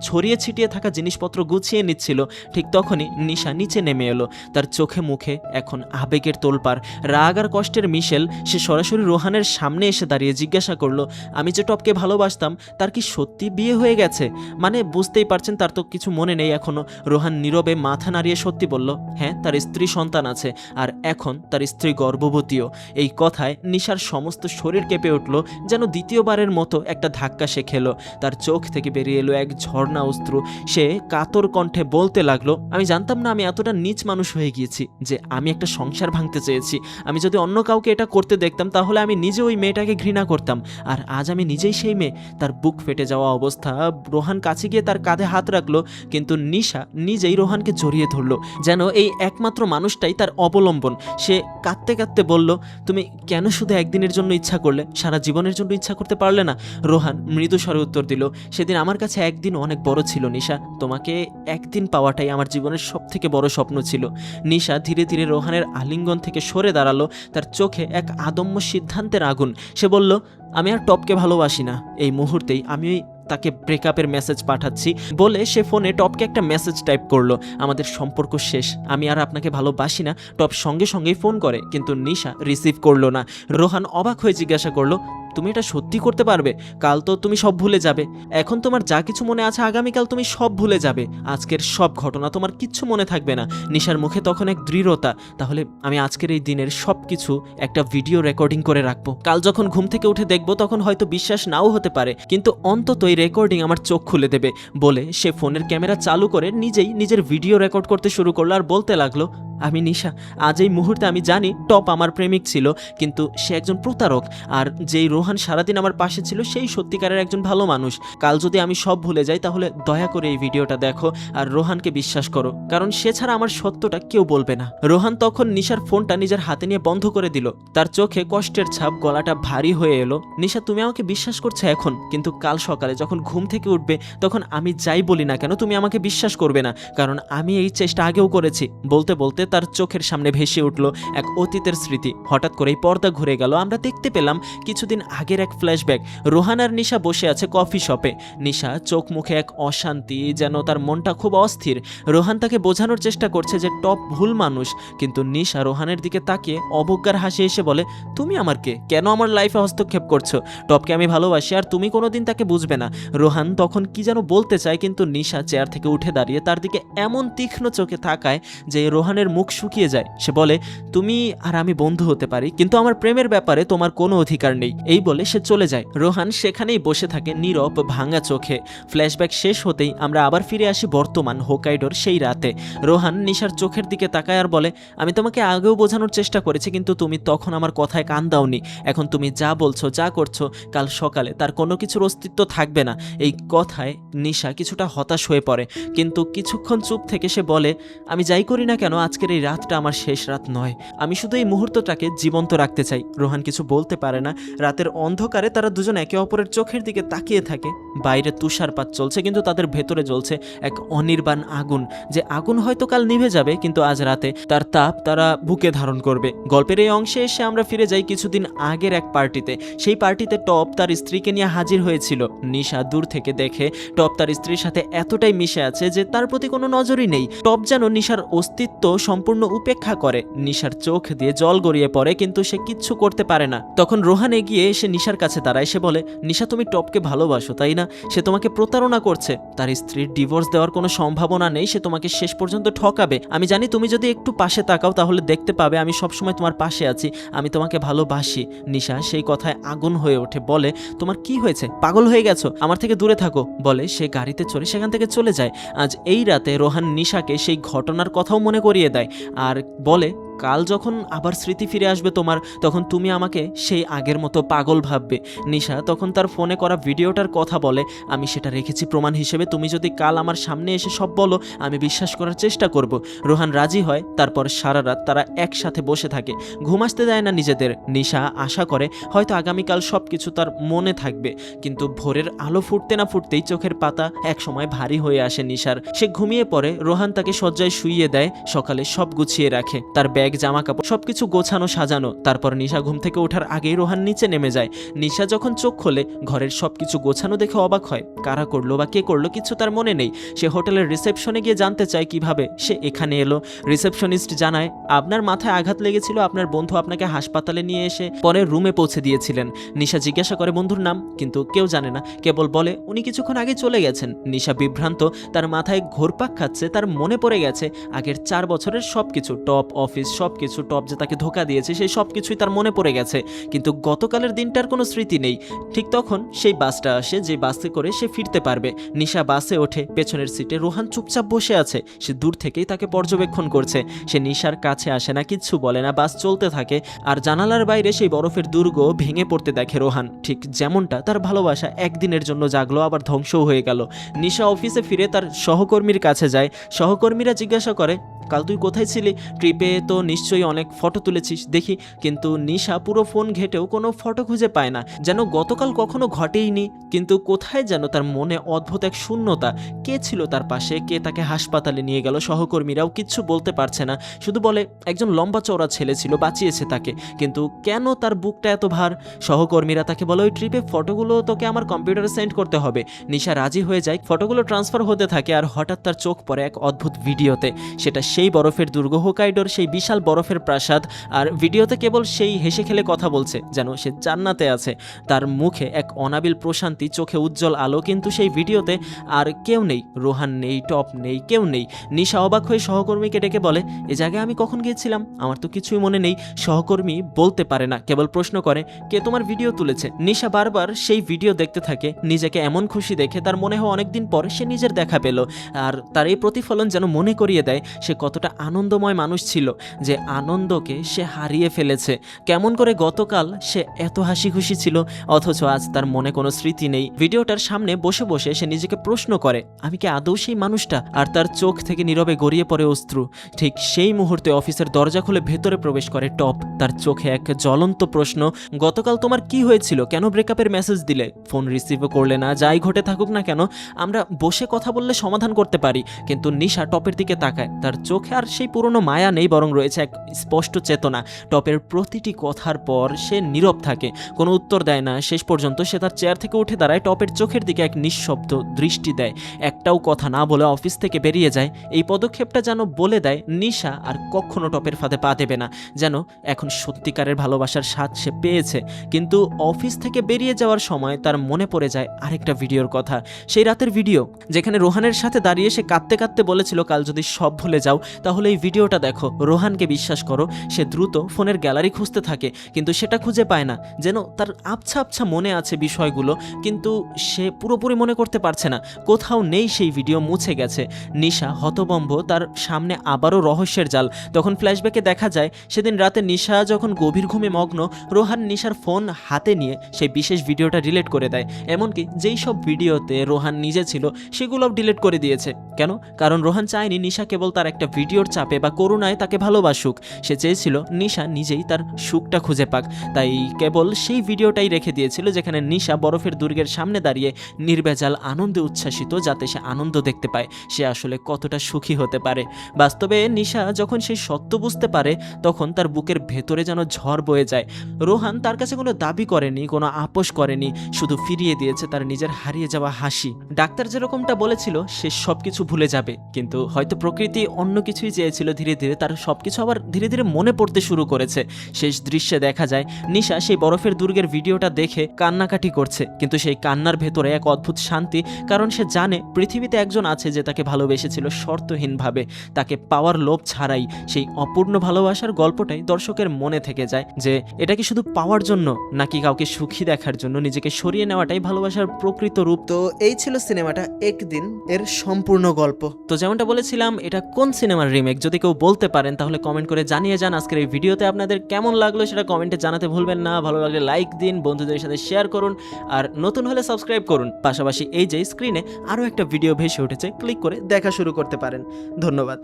ছড়িয়ে ছিটিয়ে থাকা জিনিসপত্র গুছিয়ে নিচ্ছিল, ঠিক তখনই নিশা নিচে নেমে এলো। তার চোখে মুখে এখন আবেগের তোলপাড়, রাগ আর কষ্টের মিশেল। সে সরাসরি রোহানের সামনে এসে দাঁড়িয়ে জিজ্ঞাসা করলো, আমি যে টপকে ভালোবাসতাম, তার কি সত্যি বিয়ে হয়ে গেছে? মানে বুঝতেই পারছেন তার তো কিছু মনে নেই এখনো। রোহান নীরবে মাথা নাড়িয়ে সত্যি বলল, হ্যাঁ তার স্ত্রী সন্তান আছে, আর এখন তার স্ত্রী গর্ভবতীও। এই কথায় নিশার সমস্ত শরীর কেঁপে উঠল, যেন দ্বিতীয়বারের মতো একটা ধাক্কা সে খেলো। তার চোখ থেকে বেরিয়ে এলো এক ঝর্ণা অশ্রু। সে কাতর কণ্ঠে বলতে লাগলো, আমি জানতাম না আমি এতটা নীচ মানুষ হয়ে গিয়েছি যে আমি একটা সংসার ভাঙতে চেয়েছি। আমি যদি অন্য কাউকে এটা করতে দেখতাম, তাহলে আমি নিজে ওই মেয়েটাকে ঘৃণা করতাম, আর আজ আমি নিজেই সেই মেয়ে। তার বুক ফেটে যাওয়া অবস্থা। রোহান কাছে গিয়ে তার কাঁধে হাত রাখলো, কিন্তু নিশা নিজেই রোহানকে জড়িয়ে ধরলো, যেন এই একমাত্র মানুষটাই তার অবলম্বন। সে কাঁদতে কাঁদতে বলল, তুমি কেন শুধু একদিনের জন্য ইচ্ছা করলে, সারা জীবনের জন্য ইচ্ছা করতে পারলে না? রোহান মৃদু স্বরে উত্তর দিল, সেদিন আমার কাছে একদিন অনেক বড় ছিল নিশা, তোমাকে একদিন পাওয়াটাই আমার জীবনের সব থেকে বড় স্বপ্ন ছিল। নিশা ধীরে ধীরে রোহানের আলিঙ্গন থেকে সরে দাঁড়ালো, তার চোখে এক আদম্য সিদ্ধান্তের আগুন। সে বলল, আমি আর টপকে ভালোবাসি না, এই মুহূর্তেই আমি তাকে ব্রেকআপের মেসেজ পাঠাচ্ছি। বলে সে ফোনে টপকে একটা মেসেজ টাইপ করলো, আমাদের সম্পর্ক শেষ, আমি আর আপনাকে ভালোবাসি না। টপ সঙ্গে সঙ্গেই ফোন করে, কিন্তু নিশা রিসিভ করলো না। রোহান অবাক হয়ে জিজ্ঞাসা করলো, তুমি এটা সত্যি করতে পারবে? কাল তো তুমি সব ভুলে যাবে, এখন তোমার যা কিছু মনে আছে আগামীকাল তুমি সব ভুলে যাবে, আজকের সব ঘটনা তোমার কিচ্ছু মনে থাকবে না। নিশার মুখে তখন এক দৃঢ়তা, তাহলে আমি আজকের এই দিনের সব কিছু একটা ভিডিও রেকর্ডিং করে রাখবো, কাল যখন ঘুম থেকে উঠে দেখবো তখন হয়তো বিশ্বাস নাও হতে পারে, কিন্তু অন্তত এই রেকর্ডিং আমার চোখ খুলে দেবে। বলে সে ফোনের ক্যামেরা চালু করে নিজেই নিজের ভিডিও রেকর্ড করতে শুরু করলো, আর বলতে লাগলো, আমি নিশা, আজ এই মুহূর্তে আমি জানি টপ আমার প্রেমিক ছিল, কিন্তু সে একজন প্রতারক, আর যেই রোহান সারাদিন আমার পাশে ছিল সেই সত্যিকারের একজন ভালো মানুষ। কাল যদি আমি সব ভুলে যাই, তাহলে দয়া করে এই ভিডিওটা দেখো আর রোহানকে বিশ্বাস করো, কারণ সে ছাড়া আমার সত্যটা কেউ বলবে না। রোহান তখন নিশার ফোনটা নিজের হাতে নিয়ে বন্ধ করে দিল, তার চোখে কষ্টের ছাপ, গলাটা ভারী হয়ে এলো। নিশা, তুমি আমাকে বিশ্বাস করছো এখন, কিন্তু কাল সকালে যখন ঘুম থেকে উঠবে, তখন আমি যাই বলি না কেন তুমি আমাকে বিশ্বাস করবে না, কারণ আমি এই চেষ্টা আগেও করেছি। বলতে বলতে তার চোখের সামনে ভেসে উঠল এক অতীতের স্মৃতি। হঠাৎ করেই পর্দা ঘুরে গেল, আমরা দেখতে পেলাম কিছুদিন আগের এক ফ্ল্যাশব্যাক। রোহান আর নিশা বসে আছে কফি শপে। নিশা চোখ মুখে এক অশান্তি, যেন তার মনটা খুব অস্থির। রোহান তাকে বোঝানোর চেষ্টা করছে যে টপ ভুল মানুষ, কিন্তু নিশা রোহানের দিকে তাকিয়ে অবজ্ঞার হাসি এসে বলে, তুমি আমার কে? কেন আমার লাইফে হস্তক্ষেপ করছো? টপকে আমি ভালোবাসি, আর তুমি কোনোদিন তাকে বুঝবে না। রোহান তখন কি যেন বলতে চায়, কিন্তু নিশা চেয়ার থেকে উঠে দাঁড়িয়ে তার দিকে এমন তীক্ষ্ণ চোখে তাকায় যে রোহানের মুখ শুকিয়ে যায়। সে বলে, তুমি আর আমি বন্ধু হতে পারি, কিন্তু আমার প্রেমের ব্যাপারে তোমার কোনো অধিকার নেই। এই বলে সে চলে যায়। রোহান সেখানেই বসে থাকে নীরব, ভাঙা চোখে। ফ্ল্যাশব্যাক শেষ হতেই আমরা আবার ফিরে আসি বর্তমান হোকাইডোর সেই রাতে। রোহান নিশার চোখের দিকে তাকায় আর বলে, আমি তোমাকে আগেও বোঝানোর চেষ্টা করেছি, কিন্তু তুমি তখন আমার কথায় কান দাওনি। এখন তুমি যা বলছো, যা করছো, কাল সকালে তার কোনো কিছুর অস্তিত্ব থাকবে না। এই কথায় নিশা কিছুটা হতাশ হয়ে পড়ে, কিন্তু কিছুক্ষণ চুপ থেকে সে বলে, আমি যাই করি না কেন, আজকের এই রাতটা আমার শেষ রাত নয়, আমি শুধু এই মুহূর্তটাকে জীবন্ত রাখতে চাই। রোহান কিছু বলতে পারে না। রাতের অন্ধকারে তারা দুজন একে অপরের চোখের দিকে তাকিয়ে থাকে। বাইরে তুষারপাত চলছে, কিন্তু তাদের ভেতরে জ্বলছে এক অনির্বাণ আগুন, যে আগুন হয়তো কাল নিভে যাবে, কিন্তু আজ রাতে তার তাপ তারা বুকে ধারণ করবে। গল্পের এই অংশে এসে আমরা ফিরে যাই কিছুদিন আগের এক পার্টিতে। সেই পার্টিতে টপ তার স্ত্রীকে নিয়ে হাজির হয়েছিল। নিশা দূর থেকে দেখে টপ তার স্ত্রীর সাথে এতটাই মিশে আছে যে তার প্রতি কোনো নজরই নেই। টপ যেন নিশার অস্তিত্ব সম্পূর্ণ উপেক্ষা করে। নিশার চোখ দিয়ে জল গড়িয়ে পড়ে, কিন্তু সে কিচ্ছু করতে পারে না। তখন রোহান এগিয়ে এসে নিশার কাছে দাঁড়ায়। সে বলে, নিশা তুমি টপকে ভালোবাসো তাই না? সে তোমাকে প্রতারণা করছে, তার স্ত্রীর ডিভোর্স দেওয়ার কোনো সম্ভাবনা নেই, সে তোমাকে শেষ পর্যন্ত ঠকাবে। আমি জানি তুমি যদি একটু পাশে তাকাও তাহলে দেখতে পাবে আমি সবসময় তোমার পাশে আছি, আমি তোমাকে ভালোবাসি। নিশা সেই কথায় আগুন হয়ে ওঠে, বলে, তোমার কি হয়েছে? পাগল হয়ে গেছো? আমার থেকে দূরে থাকো। বলে সে গাড়িতে চড়ে সেখান থেকে চলে যায়। আজ এই রাতে রোহান নিশাকে সেই ঘটনার কথাও মনে করিয়ে দেয় আর বলে, কাল যখন আবার স্মৃতি ফিরে আসবে তোমার, তখন তুমি আমাকে সেই আগের মতো পাগল ভাববে। নিশা তখন তার ফোনে করা ভিডিওটার কথা বলে, আমি সেটা রেখেছি প্রমাণ হিসেবে, তুমি যদি কাল আমার সামনে এসে সব বলো আমি বিশ্বাস করার চেষ্টা করব। রোহান রাজি হয়। তারপর সারা রাত তারা একসাথে বসে থাকে, ঘুম আসতে দেয় না নিজেদের। নিশা আশা করে হয়তো আগামীকাল সব কিছু তার মনে থাকবে, কিন্তু ভোরের আলো ফুটতে না ফুটতেই চোখের পাতা একসময় ভারী হয়ে আসে নিশার। সে ঘুমিয়ে পড়ে। রোহান তাকে শয্যায় শুইয়ে দেয়, সকালে সব গুছিয়ে রাখে, তার ব্যাগ, জামা কাপড় সবকিছু গোছানো সাজানো। তারপর নিশা ঘুম থেকে ওঠার আগেই রোহান নিচে নেমে যায়। নিশা যখন চোখ খোলে ঘরের সবকিছু গোছানো দেখে অবাক হয়। কারা করলো বা কে করলো কিছু তার মনে নেই। সে হোটেলের রিসেপশনে গিয়ে জানতে চায় কিভাবে সে এখানে এলো। রিসেপশনিস্ট জানায়, আপনার মাথায় আঘাত লেগেছিল, আপনার বন্ধু আপনাকে হাসপাতালে নিয়ে এসে পরে রুমে পৌঁছে দিয়েছিলেন। নিশা জিজ্ঞাসা করে বন্ধুর নাম, কিন্তু কেউ জানে না, কেবল বলে উনি কিছুক্ষণ আগে চলে গেছেন। নিশা বিভ্রান্ত, তার মাথায় ঘোরপাক খাচ্ছে। তার মনে পড়ে গেছে আগের 4 বছরের সবকিছু, টপ, অফিস, সবকিছু। টপ যে তাকে ধোকা দিয়েছে সেই সবকিছুই তার মনে পড়ে গেছে, কিন্তু গতকালের দিনটার কোনো স্মৃতি নেই। ঠিক তখন সেই বাসটা আসে, যে বাসে করে সে ফিরতে পারবে। নিশা বাসে ওঠে। পেছনের সিটে রোহান চুপচাপ বসে আছে। সে দূর থেকেই তাকে পর্যবেক্ষণ করছে। সে নিশার কাছে আসে না, কিচ্ছু বলে না। বাস চলতে থাকে আর জানালার বাইরে সেই বরফের দুর্গ ভেঙে পড়তে দেখে রোহান। ঠিক যেমনটা তার ভালোবাসা একদিনের জন্য জাগলো আবার ধ্বংসও হয়ে গেল। নিশা অফিসে ফিরে তার সহকর্মীর কাছে যায়। সহকর্মীরা জিজ্ঞাসা করে, কাল তুই কোথায় ছিলি? ট্রিপে তো নিশ্চয়ই অনেক ফটো তুলেছিস দেখি। কিন্তু নিশা পুরো ফোন ঘেটেও কোনো ফটো খুঁজে পায় না, যেন গতকাল কখনো ঘটেইনি। কিন্তু কোথায় যেন তার মনে অদ্ভুত এক শূন্যতা। কে ছিল তার পাশে? কে তাকে হাসপাতালে নিয়ে গেল? সহকর্মীরাও কিচ্ছু বলতে পারছে না, শুধু বলে একজন লম্বা চওড়া ছেলে ছিল, বাঁচিয়েছে তাকে। কিন্তু কেন তার বুকটা এত ভার? সহকর্মীরা তাকে বলে, ওই ট্রিপে ফটোগুলো তোকে আমার কম্পিউটারে সেন্ড করতে হবে। নিশা রাজি হয়ে যায়। ফটোগুলো ট্রান্সফার হতে থাকে আর হঠাৎ তার চোখ পড়ে এক অদ্ভুত ভিডিওতে। সেটা সেই বরফের দুর্গ, হোকাইডোর সেই বিশাল বরফের প্রাসাদ। আর ভিডিওতে কেবল সেই হেসে খেলে কথা বলছে, যেন সে জান্নাতে আছে। তার মুখে এক অনাবিল প্রশান্তি, চোখে উজ্জ্বল আলো, কিন্তু সেই ভিডিওতে আর কেউ নেই। রোহান নেই, টপ নেই, কেউ নেই। নিশা অবাক হয়ে সহকর্মীকে ডেকে বলে, এ জায়গায় আমি কখন গিয়েছিলাম? আমার তো কিছুই মনে নেই। সহকর্মী বলতে পারে না, কেবল প্রশ্ন করে, কে তোমার ভিডিও তুলেছে? নিশা বারবার সেই ভিডিও দেখতে থাকে। নিজেকে এমন খুশি দেখে তার মনে হয় অনেকদিন পর সে নিজের দেখা পেল। আর তার এই প্রতিফলন যেন মনে করিয়ে দেয় সে কতটা আনন্দময় মানুষ ছিল, যে আনন্দকে সে হারিয়ে ফেলেছে। কেমন করে গতকাল সে এত হাসি খুশি ছিল, অথচ আজ তার মনে কোনো স্মৃতি নেই। ভিডিওটার সামনে বসে বসে সে নিজেকে প্রশ্ন করে, আমি কি আদৌ সেই মানুষটা? আর তার চোখ থেকে নীরবে গড়িয়ে পড়ে অশ্রু। ঠিক সেই মুহূর্তে অফিসের দরজা খুলে ভেতরে প্রবেশ করে টপ। তার চোখে এক জ্বলন্ত প্রশ্ন, গতকাল তোমার কি হয়েছিল? কেন ব্রেকআপের মেসেজ দিলে? ফোন রিসিভও করলে না। যাই ঘটে থাকুক না কেন, আমরা বসে কথা বললে সমাধান করতে পারি। কিন্তু নিশা টপের দিকে তাকায়। তার চোখে আর সেই পুরনো মায়া নেই, বরং রয়েছে এক স্পষ্ট চেতনা। টপের প্রতিটি কথার পর সে নীরব থাকে, কোনো উত্তর দেয় না। শেষ পর্যন্ত সে তার চেয়ার থেকে উঠে দাঁড়ায়, টপের চোখের দিকে এক নিঃশব্দ দৃষ্টি দেয়, একটাও কথা না বলে অফিস থেকে বেরিয়ে যায়। এই পদক্ষেপটা যেন বলে দেয় নিশা আর কখনো টপের ফাঁদে পা দেবে না, যেন এখন সত্যিকারের ভালোবাসার স্বাদ সে পেয়েছে। কিন্তু অফিস থেকে বেরিয়ে যাওয়ার সময় তার মনে পড়ে যায় আরেকটা ভিডিওর কথা, সেই রাতের ভিডিও যেখানে রোহানের সাথে দাঁড়িয়ে সে কাঁদতে কাঁদতে বলেছিল, কাল যদি সব ভুলে যাও তাহলে এই ভিডিওটা দেখো। রোহানকে বিশ্বাস করো, সে দ্রুত ফোনের গ্যালারি খুঁজতে থাকে, কিন্তু সেটা খুঁজে পায় না। যেন তার আবছা আবছা মনে আছে বিষয়গুলো, কিন্তু সে পুরোপুরি মনে করতে পারছে না। কোথাও নেই সেই ভিডিও, মুছে গেছে। নিশা হতবম্ব, তার সামনে আবারও রহস্যের জাল। তখন ফ্ল্যাশব্যাকে দেখা যায় সেদিন রাতে নিশা যখন গভীর ঘুমে মগ্ন, রোহান নিশার ফোন হাতে নিয়ে সেই বিশেষ ভিডিওটা ডিলিট করে দেয়। এমনকি যেই সব ভিডিওতে রোহান নিজে ছিল সেগুলোও ডিলিট করে দিয়েছে। কেন? কারণ রোহান চায়নি নিশা কেবল তার একটা ভিডিওর চাপে বা করুণায় তাকে ভালোবাসে। সুখ। সে চেয়েছিল নিশা নিজেই তার সুখটা খুঁজে পাক, তাই কেবল সেই ভিডিওটাই রেখে দিয়েছিল যেখানে নিশা বরফের দুর্গের সামনে দাঁড়িয়ে নির্ভেজাল আনন্দে উচ্ছ্বাসিত, যাতে সে আনন্দ দেখতে পায় সে আসলে কতটা সুখী হতে পারে। বাস্তবে নিশা যখন সেই সত্য বুঝতে পারে তখন তার বুকের ভেতরে যেন ঝড় বয়ে যায়। রোহান তার কাছে কোনো দাবি করেনি, কোনো আপোষ করেনি, শুধু ফিরিয়ে দিয়েছে তার নিজের হারিয়ে যাওয়া হাসি। ডাক্তার যেরকমটা বলেছিল সে সবকিছু ভুলে যাবে, কিন্তু হয়তো প্রকৃতি অন্য কিছুই চেয়েছিল। ধীরে ধীরে তার সবকিছু আবার ধীরে ধীরে মনে পড়তে শুরু করেছে। শেষ দৃশ্যে দেখা যায় নিশা সেই বরফের দুর্গের ভিডিওটা দেখে কান্নাকাটি করছে, কিন্তু সেই কান্নার ভেতরে এক অদ্ভুত শান্তি, কারণ সে জানে পৃথিবীতে একজন আছে যে তাকে ভালোবেসেছিল শর্তহীনভাবে, তাকে পাওয়ার লোভ ছাড়াই। সেই অপূর্ণ ভালোবাসার গল্পটাই দর্শকের মনে থেকে যায় যে এটা কি শুধু পাওয়ার জন্য, নাকি কাউকে সুখী দেখার জন্য নিজেকে সরিয়ে নেওয়াটাই ভালোবাসার প্রকৃত রূপ। তো এই ছিল সিনেমাটা একদিন এর সম্পূর্ণ গল্প। তো যেমনটা বলেছিলাম, এটা কোন সিনেমার রিমেক যদি কেউ বলতে পারেন তাহলে কমেন্ট করে জানিয়ে যান। আজকের এই ভিডিওতে আপনাদের কেমন লাগলো সেটা কমেন্টে জানাতে ভুলবেন না। ভালো লাগলে লাইক দিন, বন্ধুদের সাথে শেয়ার করুন, আর নতুন হলে সাবস্ক্রাইব করুন। পাশাপাশি এই যে স্ক্রিনে আরও একটা ভিডিও ভেসে উঠেছে, ক্লিক করে দেখা শুরু করতে পারেন। ধন্যবাদ।